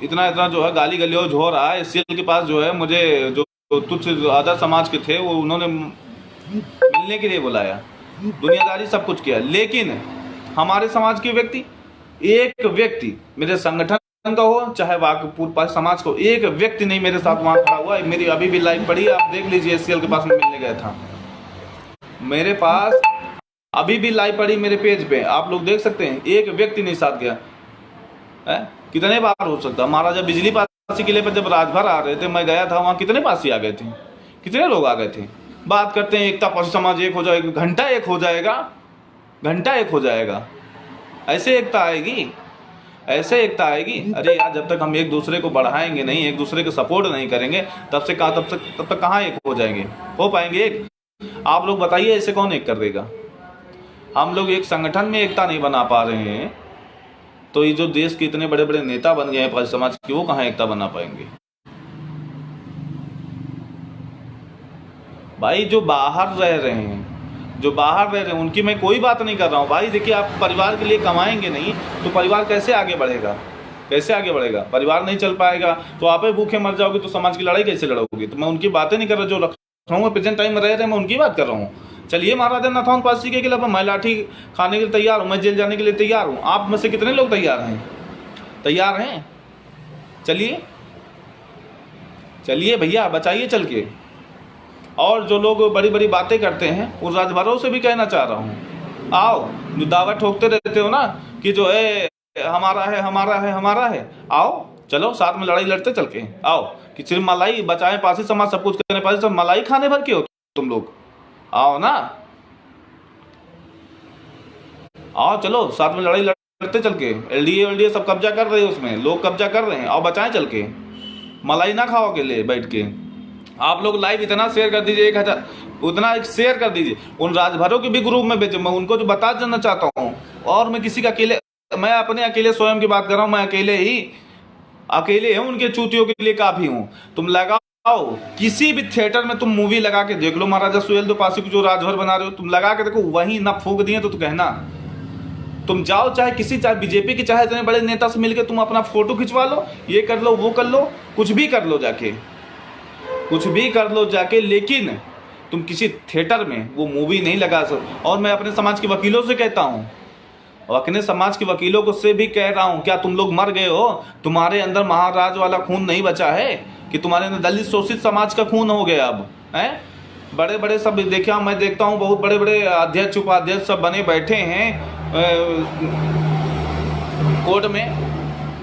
इतना जो है गाली गलौज हो रहा है। SCL के पास जो है मुझे जो तुच्छ आधा समाज के थे, वो उन्होंने मिलने के लिए बुलाया, दुनियादारी सब कुछ किया, लेकिन हमारे समाज के व्यक्ति, एक व्यक्ति मेरे संगठन का हो चाहे वाकपुर समाज को, एक व्यक्ति नहीं मेरे साथ वहां खड़ा हुआ। मेरी अभी भी लाइव पड़ी, आप देख लीजिए, SCL के पास मैं मिलने गया था, मेरे पास अभी भी लाइव पड़ी मेरे पेज पे, आप लोग देख सकते हैं, एक व्यक्ति नहीं साथ गया है। कितने बार हो सकता? महाराजा बिजली पासी किले पर जब राजभर आ रहे थे, मैं गया था वहां, कितने पासी आ गए थे, कितने लोग आ गए थे। बात करते हैं एकता पासी समाज एक हो जाएगा, घंटा एक हो जाएगा, घंटा एक हो जाएगा, ऐसे एकता आएगी, ऐसे एकता आएगी? अरे यार, जब तक हम एक दूसरे को बढ़ाएंगे नहीं, एक दूसरे को सपोर्ट नहीं करेंगे, तब तक कहाँ एक हो जाएंगे, हो पाएंगे एक? आप लोग बताइए, ऐसे कौन एक कर देगा? हम लोग एक संगठन में एकता नहीं बना पा रहे हैं, तो ये जो देश के इतने बड़े बड़े नेता बन गए हैं पासी समाज के, वो कहाँ एकता बना पाएंगे? भाई जो बाहर रह रहे हैं, जो बाहर रह रहे हैं, उनकी मैं कोई बात नहीं कर रहा हूँ भाई। देखिए, आप परिवार के लिए कमाएंगे नहीं तो परिवार कैसे आगे बढ़ेगा? कैसे आगे बढ़ेगा? परिवार नहीं चल पाएगा तो आप ही भूखे मर जाओगे, तो समाज की लड़ाई कैसे लड़ोगे? तो मैं उनकी बातें नहीं कर रहा, जो रख रहा हूँ प्रेजेंट टाइम में रह रहे हैं, मैं उनकी बात कर रहा हूँ। चलिए महाराजा नथाउन पासी के खिलाफ मैं लाठी खाने के लिए तैयार हूँ, मैं जेल जाने के लिए तैयार हूँ। आप में से कितने लोग तैयार हैं? तैयार हैं? चलिए चलिए भैया, बचाइए चल के। और जो लोग बड़ी बड़ी बातें करते हैं, उन राजभरों से भी कहना चाह रहा हूँ, आओ, जो दावा ठोकते रहते हो ना कि जो है हमारा है हमारा है हमारा है, आओ चलो साथ में लड़ाई लड़ते चल के, आओ कि सिर्फ मलाई बचाएं, पासी समाज सब कुछ करने, पासी सब मलाई खाने भर के हो तुम लोग, आओ ना, आओ चलो साथ में लड़ाई लड़ते चल के। LDA सब कब्जा कर रहे हैं, उसमें लोग कब्जा कर रहे हैं, आओ बचाएं चल के, मलाई ना खाओ अकेले बैठ के। आप लोग लाइव इतना शेयर कर दीजिए, 1000 उतना एक शेयर कर दीजिए, उन राजभरों के भी ग्रुप में भेजो, मैं उनको जो बता देना चाहता हूँ। और मैं किसी का अकेले, मैं अपने अकेले स्वयं की बात कर रहा हूँ, मैं अकेले हूँ, उनके चूतियों के लिए काफी हूँ। तुम लगाओ किसी भी थिएटर में, तुम मूवी लगा के देख लो, महाराजा सुहेलदेव पासी को जो राजभर बना रहे हो, तुम लगा के देखो, वहीं ना फूंक दिए तो कहना। तुम जाओ, चाहे बीजेपी के, चाहे इतने बड़े नेता से मिलकर तुम अपना फोटो खिंचवा लो, ये कर लो, वो कर लो, कुछ भी कर लो जाके, कुछ भी कर लो जाके, लेकिन तुम किसी थिएटर में वो मूवी नहीं लगा सकते। और मैं अपने समाज के वकीलों से कहता हूँ, अपने समाज के वकीलों को से भी कह रहा हूँ, क्या तुम लोग मर गए हो? तुम्हारे अंदर महाराज वाला खून नहीं बचा है कि तुम्हारे अंदर दलित शोषित समाज का खून हो गया अब है? बड़े बड़े सब देखा, मैं देखता हूँ बहुत बड़े बड़े अध्यक्ष उपाध्यक्ष सब बने बैठे हैं कोर्ट में।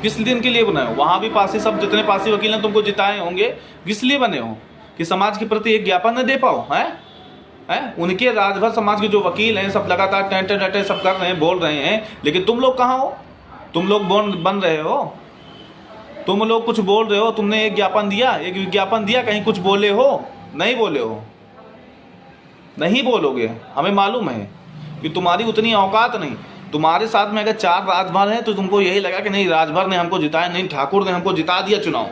किस दिन के लिए बने हो? वहाँ भी पासी सब, जितने पासी वकील हैं तुमको जिताए होंगे, किस लिए बने हो? कि समाज के प्रति एक ज्ञापन न दे पाओ? हैं? उनके राजभर समाज के जो वकील हैं सब लगातार टेंटे सब कर रहे हैं, बोल रहे हैं, लेकिन तुम लोग कहाँ हो? तुम लोग बन रहे हो, तुम लोग कुछ बोल रहे हो? तुमने एक ज्ञापन दिया, एक विज्ञापन दिया, कहीं कुछ बोले हो? नहीं बोले हो, नहीं बोलोगे। हमें मालूम है कि तुम्हारी उतनी औकात नहीं। तुम्हारे साथ में अगर 4 राजभर हैं तो तुमको यही लगा कि नहीं, राजभर ने हमको जिताया, नहीं ठाकुर ने हमको जिता दिया चुनाव,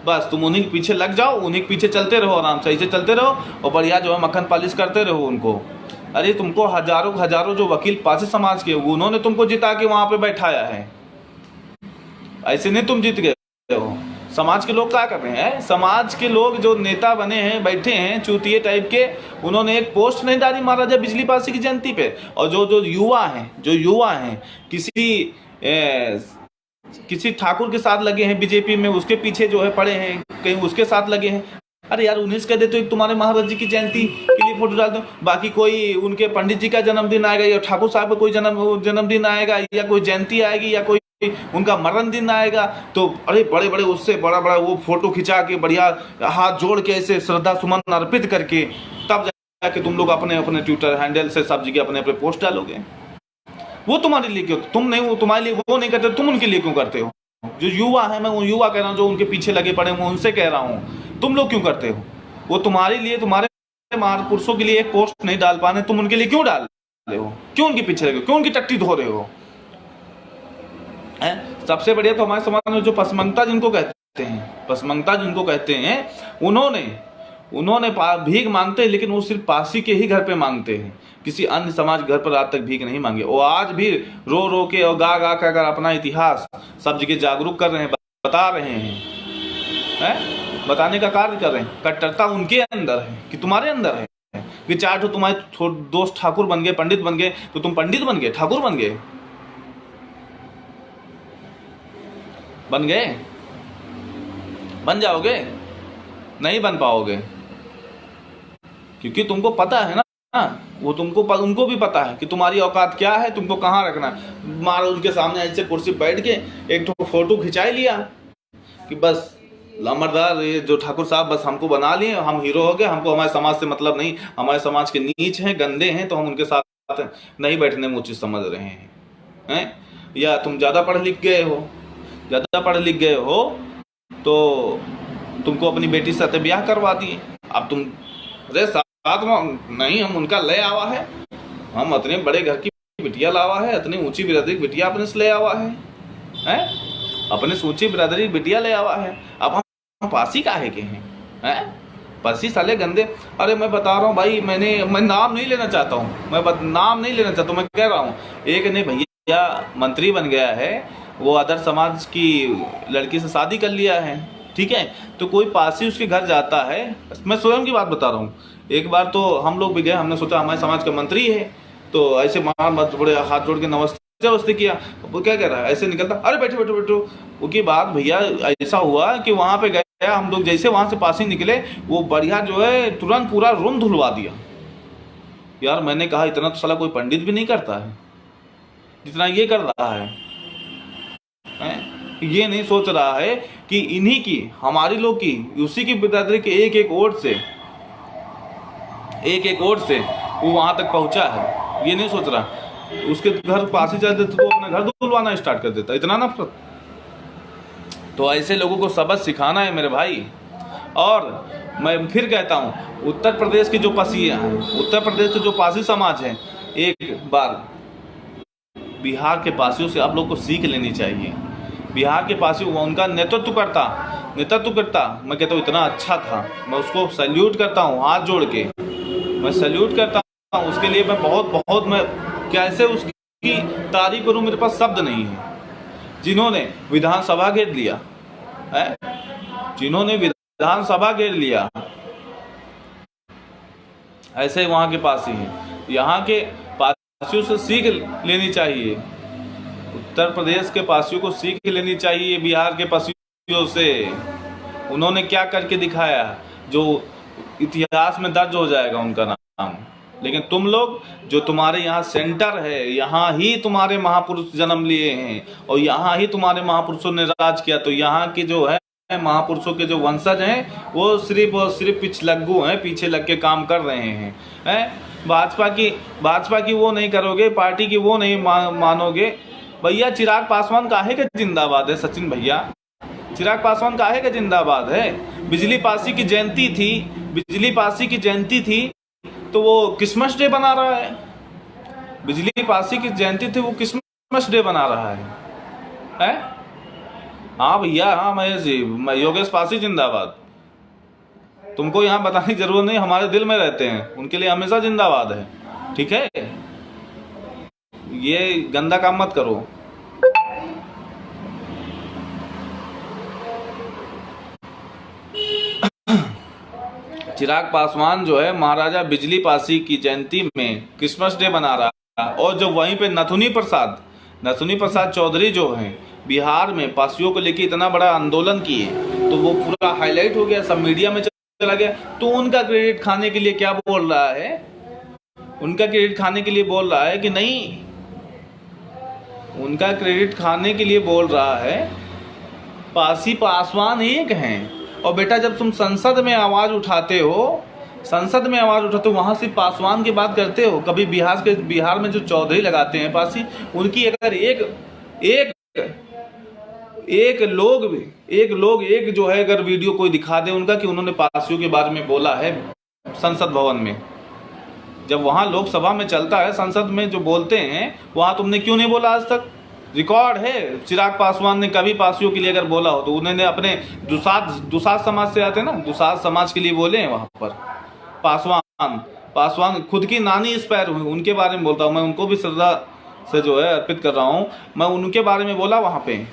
बस तुम उन्हीं के पीछे लग जाओ, उन्हीं के पीछे चलते रहो, आराम से ऐसे चलते रहो और बढ़िया जो है मक्खन पालिश करते रहो उनको। अरे तुमको हजारों जो वकील पासी समाज के, उन्होंने तुमको जिता के वहां पे बैठाया है, ऐसे नहीं तुम जीत गए हो। समाज के लोग क्या कर रहे हैं? समाज के लोग जो नेता बने हैं, बैठे हैं चूतिए टाइप के, उन्होंने एक पोस्ट नहीं डाली महाराजा बिजली पासी की जयंती पे। और जो जो युवा हैं किसी ठाकुर के साथ लगे हैं बीजेपी में, उसके पीछे जो है पड़े हैं, कहीं उसके साथ लगे हैं। अरे यार, 19 कह दे तो एक तुम्हारे महाराज जी की जयंती के लिए फोटो डाल दो, बाकी कोई उनके पंडित जी का जन्मदिन आएगा या ठाकुर साहब का कोई जन्मदिन आएगा या कोई जयंती आएगी या कोई उनका मरण दिन आएगा, तो अरे बड़े बड़े उससे बड़ा बड़ा वो फोटो खिंचा के बढ़िया हाथ जोड़ के ऐसे श्रद्धा सुमन अर्पित करके तब जाके तुम लोग अपने अपने ट्विटर हैंडल से सब जगह अपने अपने पोस्ट डालोगे। वो तुम्हारे लिए क्यों? तुम नहीं, वो तुम्हारे लिए वो नहीं करते, तुम उनके लिए क्यों करते हो? जो युवा है, मैं वो युवा कह रहा हूँ जो उनके पीछे लगे पड़े हैं, उनसे कह रहा हूँ, तुम लोग क्यों करते हो? वो तुम्हारे लिए, तुम्हारे महापुरुषों के लिए एक पोस्ट नहीं डाल पाने, तुम उनके लिए क्यों डाल रहे हो? क्यों उनके पीछे लगे, क्यों उनकी टट्टी धो रहे हो? सबसे बढ़िया तो हमारे समाज में जो पसमंगता जिनको कहते हैं, उन्होंने भीख मांगते हैं, लेकिन वो सिर्फ पासी के ही घर पे मांगते हैं, किसी अन्य समाज घर पर आज तक भीख नहीं मांगे। वो आज भी रो रो के और गा गा कर अपना इतिहास सब जगह जागरूक कर रहे हैं, बता रहे हैं, बताने का कार्य कर रहे हैं। कट्टरता उनके अंदर है कि तुम्हारे अंदर है कि चार तो तुम्हारे दोस्त ठाकुर बन गए, पंडित बन गए, तो तुम पंडित बन गए, ठाकुर बन गए, बन जाओगे? नहीं बन पाओगे, क्योंकि तुमको पता है ना, उनको भी पता है कि तुम्हारी औकात क्या है, तुमको कहाँ रखना है। मारो उनके सामने ऐसे कुर्सी बैठ के एक तो फोटो खिंचाई लिया कि बस लमरदार ये जो ठाकुर साहब बस हमको बना लिए, हम हीरो हो गए, हमको हमारे समाज से मतलब नहीं, हमारे समाज के नीच हैं, गंदे हैं, तो हम उनके साथ नहीं बैठने में उचित समझ रहे हैं? या तुम ज़्यादा पढ़ लिख गए हो तो तुमको अपनी बेटी से ब्याह करवा दिए। अब तुम अरे साथ में नहीं, हम उनका ले आवा है, हम इतने बड़े घर की बिटिया लावा है, इतनी ऊंची बिरादरी की बिटिया अपने से ले आवा है, अपने से ऊंची बिरादरी की बिटिया ले आवा है। अब हम पासी काहे के हैं? पासी साले गंदे। अरे मैं बता रहा हूँ भाई, मैं नाम नहीं लेना चाहता हूँ, मैं कह रहा हूँ, एक ने भैया मंत्री बन गया है, वो अदर समाज की लड़की से शादी कर लिया है, ठीक है, तो कोई पासी उसके घर जाता है। मैं स्वयं की बात बता रहा हूँ, एक बार तो हम लोग भी गए, हमने सोचा हमारे समाज का मंत्री है, तो ऐसे बड़े हाथ जोड़ के नमस्ते किया। वो क्या कह रहा है, ऐसे निकलता, अरे बैठो। उसके बाद भैया ऐसा हुआ कि वहाँ पे गए हम लोग, जैसे वहाँ से पासी निकले, वो बढ़िया जो है तुरंत पूरा रूम धुलवा दिया। यार मैंने कहा इतना तो साला कोई पंडित भी नहीं करता है जितना ये कर रहा है। ये नहीं सोच रहा है कि इन्हीं की, हमारी लोग की, उसी की बिरादरी के एक एक ओट से वो वहां तक पहुंचा है, ये नहीं सोच रहा। उसके घर पास ही चल देते तो अपना घर धुलवाना स्टार्ट कर देता, इतना नफरत। तो ऐसे लोगों को सबक सिखाना है मेरे भाई। और मैं फिर कहता हूँ, उत्तर प्रदेश के जो पासियाँ हैं, उत्तर प्रदेश के जो पासी समाज है, एक बार बिहार के पासियों से आप लोग को सीख लेनी चाहिए। बिहार के पासी उनका नेतृत्व करता, मैं कहता हूँ इतना अच्छा था, मैं उसको सैल्यूट करता हूँ, हाथ जोड़ के मैं सैल्यूट करता हूँ उसके लिए। मैं बहुत मैं कैसे उसकी तारीफ करूँ, मेरे पास शब्द नहीं है। जिन्होंने विधानसभा घेर लिया है, ऐसे वहाँ के पासी हैं। यहाँ के पासियों से सीख लेनी चाहिए, उत्तर प्रदेश के पासियों को सीख लेनी चाहिए बिहार के पासियों से। उन्होंने क्या करके दिखाया जो इतिहास में दर्ज हो जाएगा उनका नाम। लेकिन तुम लोग, जो तुम्हारे यहाँ सेंटर है, यहाँ ही तुम्हारे महापुरुष जन्म लिए हैं और यहाँ ही तुम्हारे महापुरुषों ने राज किया, तो यहाँ के जो है महापुरुषों के जो वंशज हैं वो सिर्फ और सिर्फ पिछलग्गू हैं, पीछे लग के काम कर रहे हैं। भाजपा की वो नहीं करोगे, पार्टी की वो नहीं मानोगे। भैया चिराग पासवान काहे का जिंदाबाद है? सचिन भैया, चिराग पासवान काहे का जिंदाबाद है? बिजली पासी की जयंती थी तो वो क्रिसमस डे बना रहा है। बिजली पासी की जयंती थी, वो क्रिसमस डे बना रहा है? हाँ भैया, हाँ मैं योगेश पासी जिंदाबाद। तुमको यहाँ बताने की जरूरत नहीं, हमारे दिल में रहते हैं, उनके लिए हमेशा जिंदाबाद है, ठीक है? ये गंदा काम मत करो। चिराग पासवान जो है महाराजा बिजली पासी की जयंती में क्रिसमस डे मना रहा है, और जो वहीं पे नथुनी प्रसाद चौधरी जो हैं बिहार में पासियों को लेकर इतना बड़ा आंदोलन किए, तो वो पूरा हाईलाइट हो गया, सब मीडिया में चला गया। तो उनका क्रेडिट खाने के लिए क्या बोल रहा है, उनका क्रेडिट खाने के लिए बोल रहा है कि नहीं, उनका क्रेडिट खाने के लिए बोल रहा है पासी पासवान एक हैं। और बेटा जब तुम संसद में आवाज उठाते हो, वहां से पासवान की बात करते हो, कभी बिहार में जो चौधरी लगाते हैं पासी, उनकी अगर एक जो है अगर वीडियो कोई दिखा दे उनका कि उन्होंने पासियों के बारे में बोला है संसद भवन में, जब वहां लोकसभा में चलता है, संसद में जो बोलते हैं, वहां तुमने क्यों नहीं बोला आज तक? रिकॉर्ड है, चिराग पासवान ने कभी पासियों के लिए अगर बोला हो तो उन्होंने अपने दुसाध समाज से आते हैं ना, दुसाध समाज के लिए बोले हैं वहां पर। पासवान खुद की नानी एक्सपायर हुई, उनके बारे में बोलता हूँ मैं, उनको भी श्रद्धा से जो है अर्पित कर रहा हूँ, मैं उनके बारे में बोला वहां पे।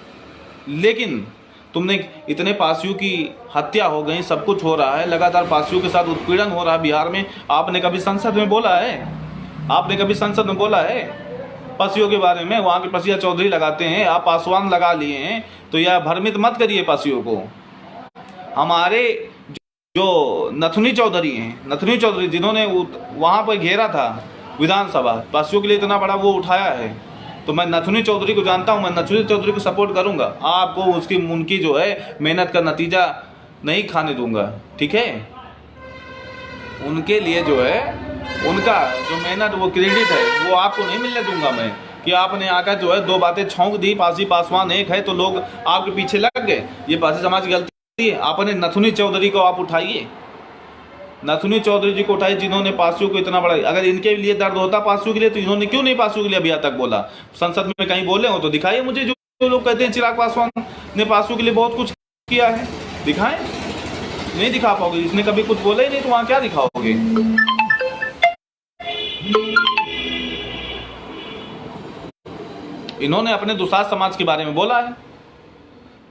लेकिन तुमने इतने पासियों की हत्या हो गई, सब कुछ हो रहा है, लगातार पासियों के साथ उत्पीड़न हो रहा है बिहार में, आपने कभी संसद में बोला है? पासियों के बारे में? वहाँ के पसिया चौधरी लगाते हैं, आप पासवान लगा लिए हैं, तो यह भ्रमित मत करिए पासियों को। हमारे जो नथुनी चौधरी जिन्होंने वहाँ पर घेरा था विधानसभा, पासियों के लिए इतना बड़ा वो उठाया है, तो मैं नथुनी चौधरी को जानता हूँ, मैं नथुनी चौधरी को सपोर्ट करूँगा, आपको उनकी जो है मेहनत का नतीजा नहीं खाने दूंगा, ठीक है? उनके लिए जो है उनका जो मेहनत, वो क्रेडिट है, वो आपको नहीं मिलने दूंगा मैं, कि आपने आकर जो है 2 बातें छौंक दी, पासी पासवान एक है, तो लोग आपके पीछे लग गए। ये पासी समाज की गलती है। आपने नथुनी चौधरी को आप उठाइए, नथुनी चौधरी जी को उठाइए, जिन्होंने पासियों को इतना बड़ा, अगर इनके लिए दर्द होता पासियों के लिए, तो इन्होंने क्यों नहीं पासियों के लिए अभी तक बोला? संसद में कहीं बोले हो तो दिखाइए मुझे। जो लोग कहते हैं चिराग पासवान ने पासियों के लिए बहुत कुछ किया है, दिखाएं। नहीं दिखा पाओगे, इसने कभी कुछ बोला ही नहीं, तो वहां क्या दिखाओगे? इन्होंने अपने दुसाध समाज के बारे में बोला है,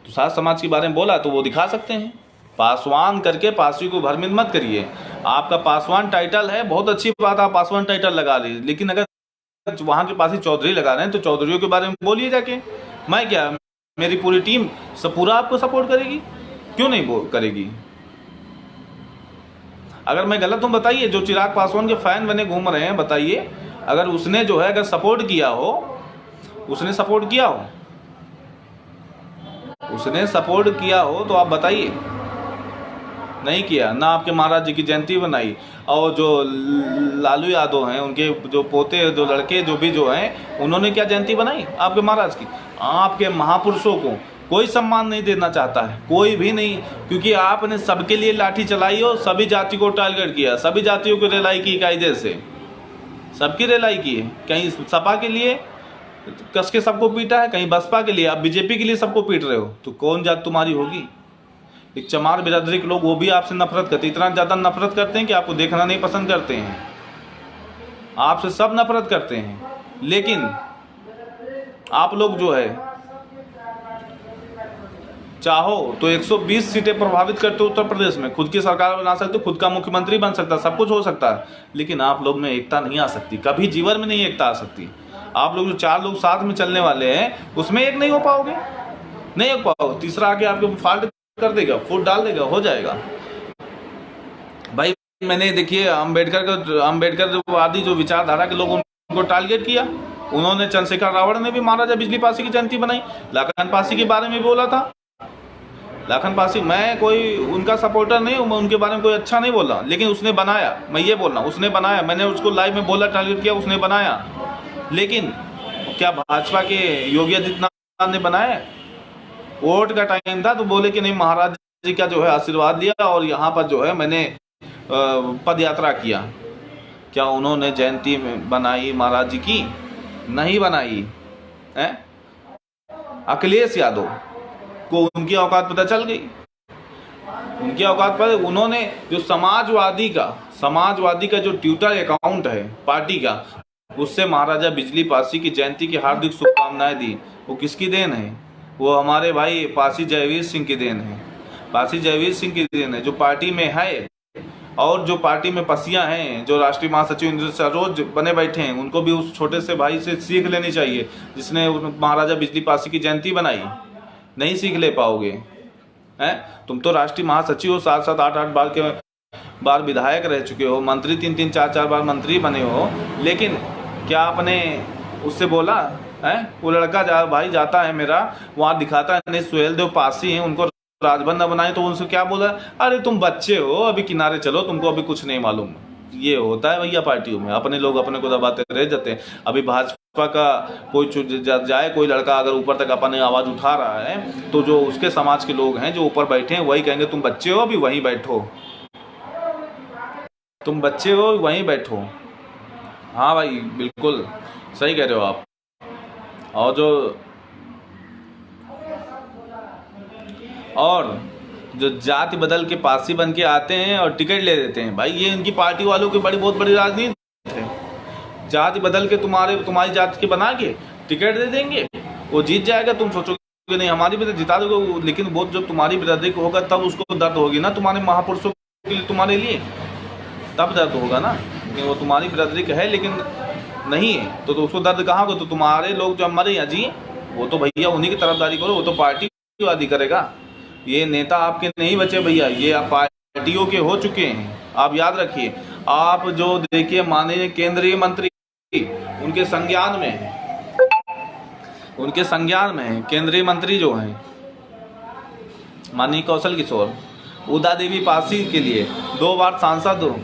दुसाध समाज के बारे में बोला, तो वो दिखा सकते हैं। पासवान करके पासियों को भ्रमित मत करिए। आपका पासवान टाइटल है, बहुत अच्छी बात, आप पासवान टाइटल लगा लीजिए, लेकिन अगर वहां के पासी चौधरी लगा रहे हैं तो चौधरियों के बारे में बोलिए जाके। मैं क्या, मेरी पूरी टीम पूरा आपको सपोर्ट करेगी, क्यों नहीं करेगी? अगर मैं गलत हूं बताइए, जो चिराग पासवान के फैन बने घूम रहे हैं, बताइए अगर उसने जो है अगर सपोर्ट किया हो, उसने सपोर्ट किया हो तो आप बताइए। नहीं किया ना, आपके महाराज जी की जयंती बनाई, और जो लालू यादव हैं, उनके जो पोते, जो लड़के, जो भी जो हैं, उन्होंने क्या जयंती बनाई आपके महाराज की? आपके महापुरुषों को कोई सम्मान नहीं देना चाहता है, कोई भी नहीं, क्योंकि आपने सबके लिए लाठी चलाई और सभी जाति को टारगेट किया, सभी जातियों को रेलाई की, कायदे से सबकी रेलाई की है। कहीं सपा के लिए कस के सबको पीटा है, कहीं बसपा के लिए, आप बीजेपी के लिए सबको पीट रहे हो, तो कौन जात तुम्हारी होगी? एक चमार बिरादरी के लोग, वो भी आपसे नफरत करते, इतना ज़्यादा नफरत करते हैं कि आपको देखना नहीं पसंद करते हैं, आपसे सब नफरत करते हैं। लेकिन आप लोग जो है चाहो तो 120 सीटें प्रभावित करते उत्तर प्रदेश में, खुद की सरकार बना सकते, खुद का मुख्यमंत्री बन सकता, सब कुछ हो सकता है, लेकिन आप लोग में एकता नहीं आ सकती, कभी जीवन में नहीं एकता आ सकती। आप लोग जो 4 लोग साथ में चलने वाले हैं, उसमें एक नहीं हो पाओगे, नहीं हो पाओगे, तीसरा आके आपको फाल्ट कर देगा, फूट डाल देगा, हो जाएगा। भाई मैंने देखिए अम्बेडकरवादी जो विचारधारा के लोग, उनको टारगेट किया, उन्होंने चंद्रशेखर रावण ने भी महाराजा बिजली पासी की जयंती बनाई, लाखन पासी के बारे में बोला था। लाखन पासी, मैं कोई उनका सपोर्टर नहीं हूँ, मैं उनके बारे में कोई अच्छा नहीं बोल रहा, लेकिन उसने बनाया, मैं ये बोल रहा हूँ, उसने बनाया, मैंने उसको लाइव में बोला, टारगेट किया, उसने बनाया। लेकिन क्या भाजपा के योगी आदित्यनाथ ने बनाया? वोट का टाइम था तो बोले कि नहीं, महाराज जी का जो है आशीर्वाद लिया और यहाँ पर जो है मैंने पद यात्रा किया। क्या उन्होंने जयंती में बनाई महाराज जी की? नहीं बनाई है। अखिलेश यादव को उनकी औकात पता चल गई, उनकी औकात पर। उन्होंने जो समाजवादी का जो ट्विटर अकाउंट है पार्टी का, उससे महाराजा बिजली पासी की जयंती की हार्दिक शुभकामनाएं दी। वो किसकी देन है? वो हमारे भाई पासी जयवीर सिंह की देन है, पासी जयवीर सिंह की देन है, जो पार्टी में है और जो पार्टी में पसियां हैं, जो राष्ट्रीय महासचिव इंद्र सरोज बने बैठे हैं, उनको भी उस छोटे से भाई से सीख लेनी चाहिए जिसने महाराजा बिजली पासी की जयंती बनाई। नहीं सीख ले पाओगे हैं? तुम तो राष्ट्रीय महासचिव हो, 7-7 8-8 बार विधायक रह चुके हो, मंत्री 3-3 4-4 बार मंत्री बने हो, लेकिन क्या आपने उससे बोला है? वो लड़का भाई जाता है मेरा, वहाँ दिखाता है नहीं सुहेलदेव पासी हैं, उनको राजभर न बनाए तो उनसे क्या बोला, अरे तुम बच्चे हो, अभी किनारे चलो, तुमको अभी कुछ नहीं मालूम। ये होता है भैया पार्टियों में, अपने लोग अपने को दबाते रह जाते हैं। अभी भाजपा का कोई जाए, कोई लड़का अगर ऊपर तक अपनी आवाज़ उठा रहा है तो जो उसके समाज के लोग हैं जो ऊपर बैठे हैं वही कहेंगे तुम बच्चे हो, अभी वहीं बैठो, तुम बच्चे हो वहीं बैठो। हाँ भाई बिल्कुल सही कह रहे हो आप। और जो जाति बदल के पासी बन के आते हैं और टिकट ले देते हैं, भाई ये इनकी पार्टी वालों की बहुत बड़ी राजनीति है। जाति बदल के तुम्हारी जाति के बना के टिकट दे देंगे, वो जीत जाएगा, तुम सोचोगे नहीं हमारी बिरादरी जिता दोगे, लेकिन वो जब तुम्हारी बिरादरी को होगा तब उसको दर्द होगी ना, तुम्हारे महापुरुषों के लिए, तुम्हारे लिए तब दर्द होगा ना। लेकिन वो तुम्हारी बिरादरी का है लेकिन नहीं है तो उसको दर्द कहाँ होगा? तो तुम्हारे लोग जो मरे या जी, वो तो भैया उन्हीं की तरफदारी करो, वो तो पार्टीवादी करेगा। ये नेता आपके नहीं बचे भैया, ये आप पार्टियों के हो चुके हैं, आप याद रखिए। आप जो देखिए माननीय केंद्रीय मंत्री उनके संज्ञान में है, केंद्रीय मंत्री जो हैं माननीय कौशल किशोर, उदा देवी पासी के लिए 2 बार सांसद,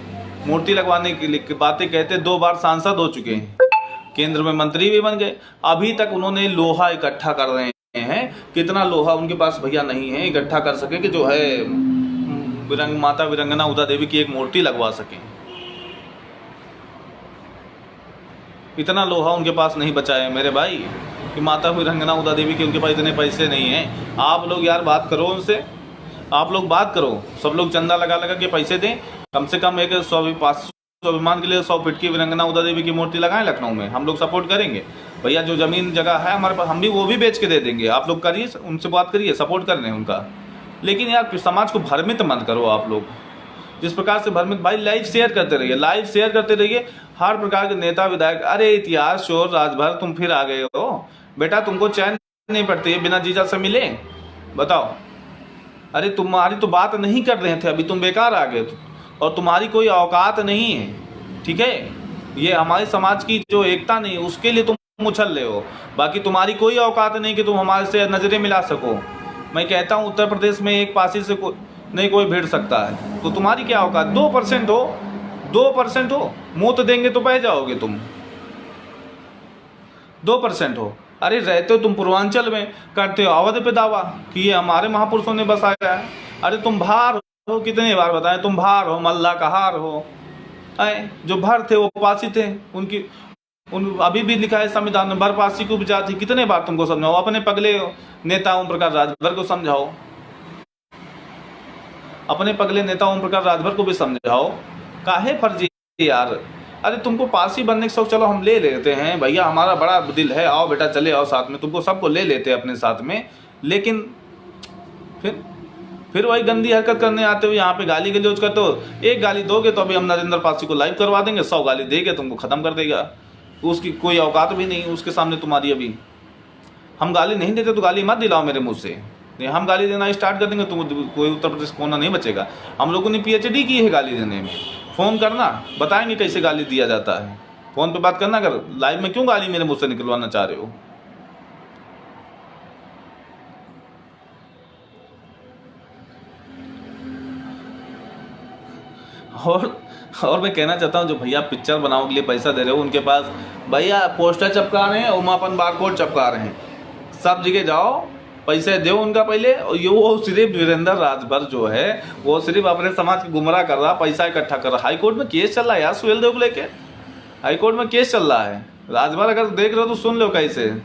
मूर्ति लगवाने के लिए बातें कहते 2 बार सांसद हो चुके हैं, केंद्र में मंत्री भी बन गए। अभी तक उन्होंने लोहा इकट्ठा कर रहे हैं, कितना लोहा उनके पास भैया नहीं है इकट्ठा कर सके कि जो है माता वीरंगना उदा देवी की एक मूर्ति लगवा सकें। इतना लोहा उनके पास नहीं बचा है मेरे भाई कि माता वीरंगना उदा देवी के उनके पास इतने पैसे नहीं हैं। आप लोग यार बात करो उनसे, आप लोग बात करो, सब लोग चंदा लगा के पैसे दें, कम से कम एक 100 स्वाभिमान के लिए 100 फीट की वीरंगना उदा देवी की मूर्ति लगाएं लखनऊ में, हम लोग सपोर्ट करेंगे भैया। जो जमीन जगह है हमारे पास, हम भी वो भी बेच के दे देंगे, आप लोग करिए, उनसे बात करिए, सपोर्ट कर रहे हैं उनका। लेकिन यार समाज को भ्रमित मत करो आप लोग, जिस प्रकार से भ्रमित, भाई लाइव शेयर करते रहिए, हर प्रकार के नेता विधायक। अरे इतिहास शोर राजभर तुम फिर आ गए हो बेटा, तुमको चैन नहीं पड़ती है बिना जीजा से मिले? बताओ, अरे तुम्हारी तो बात नहीं कर रहे थे, अभी तुम बेकार आ गए और तुम्हारी कोई औकात नहीं है, ठीक है? ये हमारे समाज की जो एकता नहीं है उसके लिए तुम उछल रहे हो, बाकी तुम्हारी कोई औकात नहीं कि तुम हमारे से नजरें मिला सको। मैं कहता हूँ उत्तर प्रदेश में एक पासी से नहीं कोई भिड़ सकता है, तो तुम्हारी क्या औकात? 2% हो, मुंह तो देंगे तो बह जाओगे तुम। 2% हो, अरे रहते हो तुम पूर्वांचल में, करते हो अवध पे दावा कि ये हमारे महापुरुषों ने बसाया है। अरे तुम भार हो, कितने बार बताएं, तुम भार हो, मल्ला का हार हो। जो भर थे वो पासी थे, अभी भी लिखा है संविधान में, भर पासी को विचार थी। कितने बार तुमको समझाओ, अपने पगले नेता ओम प्रकाश राजभर को समझाओ, अपने पगले नेता ओम प्रकाश राजभर को भी समझाओ, काहे फर्जी यार। अरे तुमको पासी बनने के शौक, चलो हम ले लेते हैं भैया, हमारा बड़ा दिल है, आओ बेटा चले आओ साथ में, तुमको सबको ले लेते हैं अपने साथ में। लेकिन फिर वही गंदी हरकत करने आते हो, यहाँ पे गाली गलौज करते हो। एक गाली दोगे तो अभी हम नरेंद्र पासी को लाइव करवा देंगे, 100 गाली देंगे तुमको खत्म कर देगा, उसकी कोई औकात भी नहीं उसके सामने तुम्हारी। अभी हम गाली नहीं देते तो गाली मत दिलाओ मेरे मुँह से, नहीं हम गाली देना स्टार्ट कर देंगे तो कोई उत्तर प्रदेश कोना नहीं बचेगा। हम लोगों ने PhD की है गाली देने में। फ़ोन करना, बताएंगे कैसे गाली दिया जाता है, फ़ोन पे बात करना। अगर लाइव में क्यों गाली मेरे मुँह से निकलवाना चाह रहे हो? और मैं कहना चाहता हूँ जो भैया पिक्चर बनाने के लिए पैसा दे रहे हो उनके पास भैया पोस्टर चिपका रहे हैं, उमापन बारकोड चिपका रहे हैं, सब जगह जाओ पैसे दो उनका पहले। और ये वो सिर्फ वीरेंद्र राजभर जो है वो सिर्फ अपने समाज को गुमराह कर रहा, पैसा इकट्ठा कर रहा। हाईकोर्ट में केस चल रहा है यार सुहेलदेव को लेके, हाईकोर्ट में केस चल रहा है। राजभर अगर देख रहे हो तो सुन लो, कैसे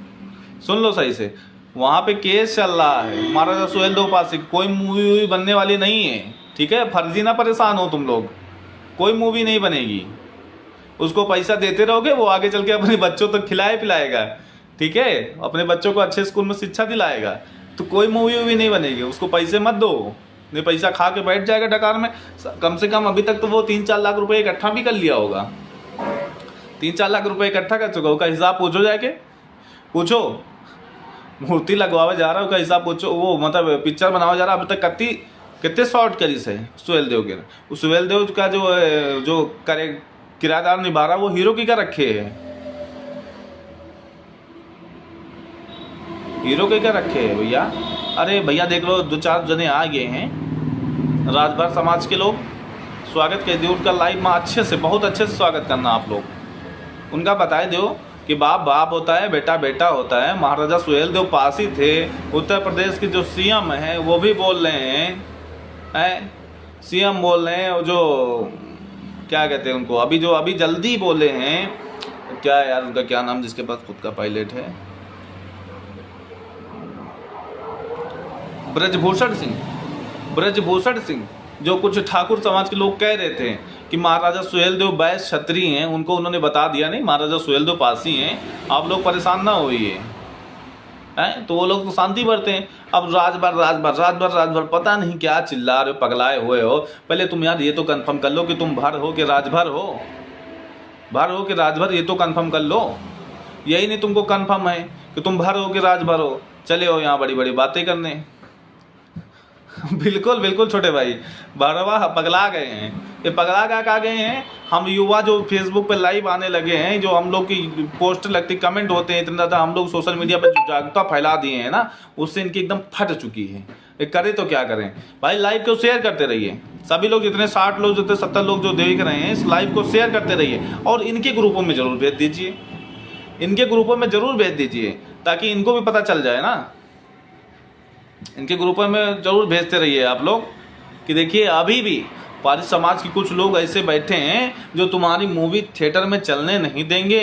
सुन लो सही से, वहाँ पे केस चल रहा है महाराजा सुहेलदेव पासी। कोई मूवी बनने वाली नहीं है, ठीक है? फर्जी ना परेशान हो तुम लोग, कोई मूवी नहीं बनेगी। उसको पैसा देते रहोगे, वो आगे चल के अपने बच्चों तक खिलाए पिलाएगा, ठीक है? अपने बच्चों को अच्छे स्कूल में शिक्षा दिलाएगा, तो कोई मूवी वूवी नहीं बनेगी। उसको पैसे मत दो, नहीं पैसा खा के बैठ जाएगा डकार में। कम से कम अभी तक तो वो 3-4 लाख रुपए इकट्ठा भी कर लिया होगा, 3-4 लाख रुपए इकट्ठा कर चुका होगा। हिसाब पूछो जाके, पूछो मूर्ति लगवावे जा रहा है, उसका हिसाब पूछो। वो मतलब पिक्चर बनावा जा रहा है, अभी तक कितने शॉर्ट करी से सुहेल देव के। उस सुहेल देव का जो करे किराएदार निभा रहा वो हीरो की क्या रखे है, हीरो के क्या रखे है भैया। अरे भैया देख लो 2-4 जने आ गए हैं राजभर समाज के लोग, स्वागत कर दियो उनका लाइव में अच्छे से, बहुत अच्छे से स्वागत करना आप लोग। उनका बताए दो कि बाप बाप होता है, बेटा बेटा होता है। महाराजा सुहेल देव पासी थे, उत्तर प्रदेश के जो सीएम हैं वो भी बोल रहे हैं, सीएम बोल रहे हैं, जो क्या कहते हैं उनको, अभी जल्दी बोले हैं, क्या यार उनका क्या नाम, जिसके पास खुद का पायलट है, ब्रजभूषण सिंह, जो कुछ ठाकुर समाज के लोग कह रहे थे कि महाराजा सुहेल देव वैश्य क्षत्रिय हैं, उनको उन्होंने बता दिया नहीं महाराजा सुहेल देव पासी हैं, आप लोग परेशान ना होइए हैं। तो वो लोग तो शांति बरते हैं। अब राजभर पता नहीं क्या चिल्ला रहे हो, पगलाए हुए हो। पहले तुम यार ये तो कंफर्म कर लो कि तुम भर हो कि राजभर हो, भर हो कि राजभर, ये तो कंफर्म कर लो। यही नहीं तुमको कंफर्म है कि तुम भर हो कि राजभर हो, चले हो यहाँ बड़ी बड़ी बातें करने। बिल्कुल बिल्कुल छोटे भाई, भरवा पगला गए हैं, ये पगला का गए हैं। हम युवा जो फेसबुक पे लाइव आने लगे हैं, जो हम लोग की पोस्ट लगती, कमेंट होते हैं इतने ज़्यादा, हम लोग सोशल मीडिया पर जागरूकता फैला दिए हैं ना, उससे इनकी एकदम फट चुकी है। ये करे तो क्या करें भाई, लाइव को शेयर करते रहिए। सभी लोग जितने 60 लोग, जितने 70 लोग जो देख रहे हैं, इस लाइव को शेयर करते रहिए और इनके ग्रुपों में जरूर भेज दीजिए, इनके ग्रुपों में जरूर भेज दीजिए, ताकि इनको भी पता चल जाए ना। इनके ग्रुपों में जरूर भेजते रहिए आप लोग कि देखिए अभी भी पारसी समाज के कुछ लोग ऐसे बैठे हैं जो तुम्हारी मूवी थिएटर में चलने नहीं देंगे।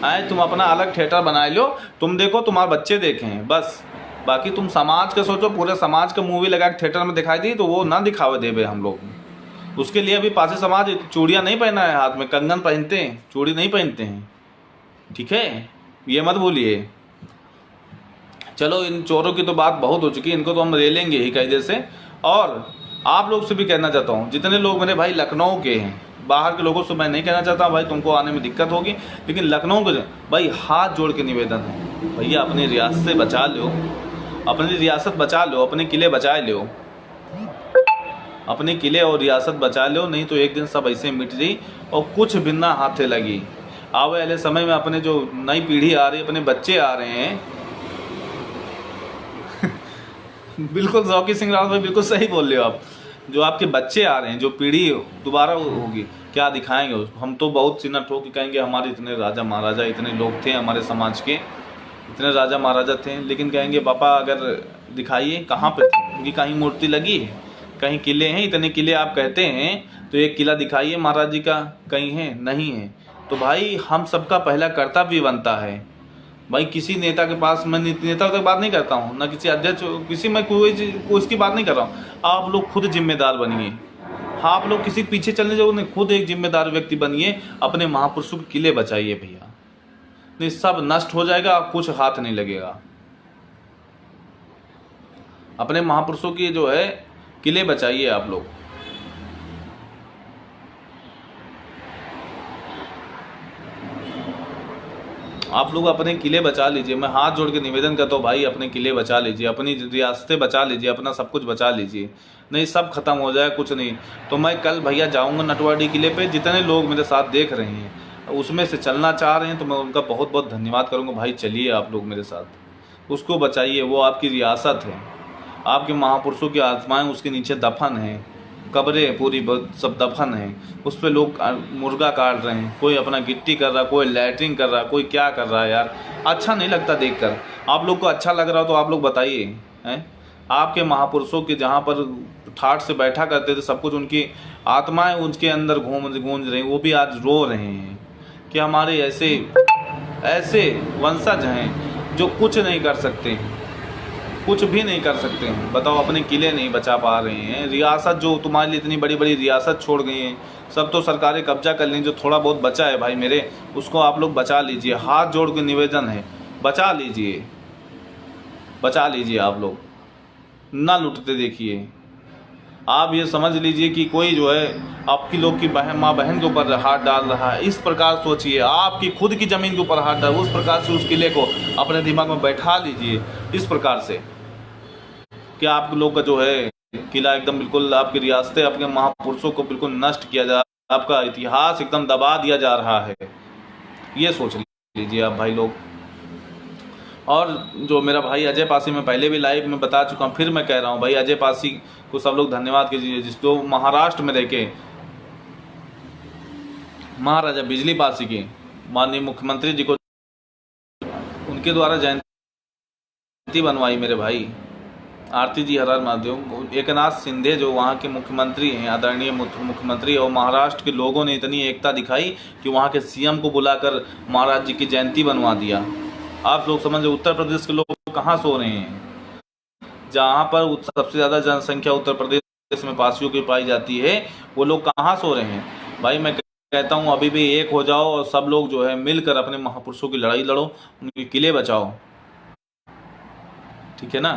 आए तुम अपना अलग थिएटर बना लो, तुम देखो, तुम्हारे बच्चे देखें बस, बाकी तुम समाज का सोचो। पूरे समाज का मूवी लगा के थिएटर में दिखाई दी तो वो ना दिखावे देवे हम लोग। उसके लिए अभी पारसी समाज चूड़ियाँ नहीं पहना है, हाथ में कंगन पहनते हैं, चूड़ी नहीं पहनते हैं, ठीक है, ये मत भूलिए। चलो इन चोरों की तो बात बहुत हो चुकी है, इनको तो हम ले लेंगे ही कायदे से। और आप लोग से भी कहना चाहता हूँ, जितने लोग मेरे भाई लखनऊ के हैं, बाहर के लोगों से मैं नहीं कहना चाहता भाई तुमको आने में दिक्कत होगी, लेकिन लखनऊ के भाई हाथ जोड़ के निवेदन है, भैया अपनी रियासत से बचा लो, अपनी रियासत बचा लो, अपने किले बचा लो, अपने किले और रियासत बचा लो, नहीं तो एक दिन सब ऐसे मिट जाई और कुछ भी ना हाथे लगी। आवे वाले समय में अपने जो नई पीढ़ी आ रही है, अपने बच्चे आ रहे हैं, बिल्कुल जौकी सिंह रावत भाई बिल्कुल सही बोल रहे हो आप, जो आपके बच्चे आ रहे हैं, जो पीढ़ी दोबारा होगी, क्या दिखाएंगे उसको। हम तो बहुत सीना ठोक के कहेंगे हमारे इतने राजा महाराजा, इतने लोग थे हमारे समाज के, इतने राजा महाराजा थे, लेकिन कहेंगे पापा अगर दिखाइए कहाँ पे थे, उनकी कहीं मूर्ति लगी है, कहीं किले हैं, इतने किले आप कहते हैं तो एक किला दिखाइए महाराज जी का, कहीं है नहीं है। तो भाई हम सबका पहला कर्तव्य बनता है भाई, किसी नेता के पास, मैं नेता की बात नहीं करता हूँ, ना किसी अध्यक्ष, किसी में कोई उसकी बात नहीं कर रहा हूँ। आप लोग खुद जिम्मेदार बनिए, हाँ आप लोग किसी पीछे चलने जाओ नहीं, खुद एक जिम्मेदार व्यक्ति बनिए, अपने महापुरुषों के किले बचाइए भैया, नहीं सब नष्ट हो जाएगा, कुछ हाथ नहीं लगेगा। अपने महापुरुषों की जो है किले बचाइए आप लोग। आप लोग अपने किले बचा लीजिए, मैं हाथ जोड़ के निवेदन करता हूँ भाई, अपने किले बचा लीजिए, अपनी रियासतें बचा लीजिए, अपना सब कुछ बचा लीजिए, नहीं सब खत्म हो जाए कुछ नहीं। तो मैं कल भैया जाऊँगा नटवाड़ी किले पे, जितने लोग मेरे साथ देख रहे हैं उसमें से चलना चाह रहे हैं तो मैं उनका बहुत बहुत धन्यवाद करूँगा। भाई चलिए आप लोग मेरे साथ, उसको बचाइए, वो आपकी रियासत है, आपके महापुरुषों की आत्माएँ उसके नीचे दफन है, कब्रें पूरी सब दफन है, उस पर लोग मुर्गा काट रहे हैं, कोई अपना गिट्टी कर रहा है, कोई लैटरिन कर रहा है, कोई क्या कर रहा है यार, अच्छा नहीं लगता देखकर। आप लोग को अच्छा लग रहा हो तो आप लोग बताइए हैं, आपके महापुरुषों के जहाँ पर ठाठ से बैठा करते थे सब कुछ, उनकी आत्माएं उनके अंदर गूंज रही, वो भी आज रो रहे हैं कि हमारे ऐसे वंशज हैं जो कुछ नहीं कर सकते हैं, कुछ भी नहीं कर सकते हैं। बताओ अपने किले नहीं बचा पा रहे हैं, रियासत जो तुम्हारे लिए इतनी बड़ी बड़ी रियासत छोड़ गई हैं, सब तो सरकारें कब्जा कर लें, जो थोड़ा बहुत बचा है भाई मेरे, उसको आप लोग बचा लीजिए, हाथ जोड़ के निवेदन है, बचा लीजिए, बचा लीजिए आप लोग, ना लूटते देखिए, आप ये समझ लीजिए कि कोई जो है आपकी लोग की बहन माँ बहन के ऊपर हाथ डाल रहा है। इस प्रकार सोचिए, आपकी खुद की ज़मीन के ऊपर हाथ डाल, उस प्रकार से उस किले को अपने दिमाग में बैठा लीजिए इस प्रकार से कि आप लोग का जो है किला एकदम बिल्कुल, आपकी रियासतें, आपके महापुरुषों को बिल्कुल नष्ट किया जा, आपका इतिहास एकदम दबा दिया जा रहा है। ये सोच लीजिए आप भाई लोग। और जो मेरा भाई अजय पासी, मैं पहले भी लाइव में बता चुका हूँ, फिर मैं कह रहा हूँ भाई, अजय पासी को सब लोग धन्यवाद कीजिए, जिसको महाराष्ट्र में रह के महाराजा बिजली पासी की माननीय मुख्यमंत्री जी को उनके द्वारा जयंती बनवाई मेरे भाई। आरती जी हर हर महादेव। एकनाथ शिंदे जो वहाँ के मुख्यमंत्री हैं, आदरणीय मुख्यमंत्री, और महाराष्ट्र के लोगों ने इतनी एकता दिखाई कि वहाँ के सीएम को बुलाकर महाराज जी की जयंती बनवा दिया। आप लोग समझो उत्तर प्रदेश के लोग कहाँ सो रहे हैं, जहाँ पर सबसे ज़्यादा जनसंख्या उत्तर प्रदेश में पासियों की पाई जाती है, वो लोग कहाँ सो रहे हैं। भाई मैं कहता हूँ अभी भी एक हो जाओ और सब लोग जो है मिलकर अपने महापुरुषों की लड़ाई लड़ो, उनके किले बचाओ, ठीक है ना।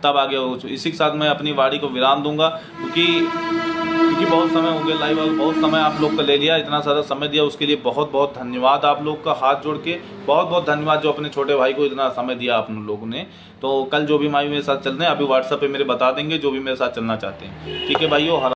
तब आगे इसी के साथ मैं अपनी वाणी को विराम दूंगा, क्योंकि बहुत समय हो गया लाइव, बहुत समय आप लोग का ले लिया, इतना सारा समय दिया उसके लिए बहुत बहुत धन्यवाद आप लोग का, हाथ जोड़ के बहुत बहुत धन्यवाद जो अपने छोटे भाई को इतना समय दिया आप लोगों ने। तो कल जो भी भाई मेरे साथ चलने हैं, अभी व्हाट्सएप पे मेरे बता देंगे जो भी मेरे साथ चलना चाहते हैं, ठीक है भाइयों।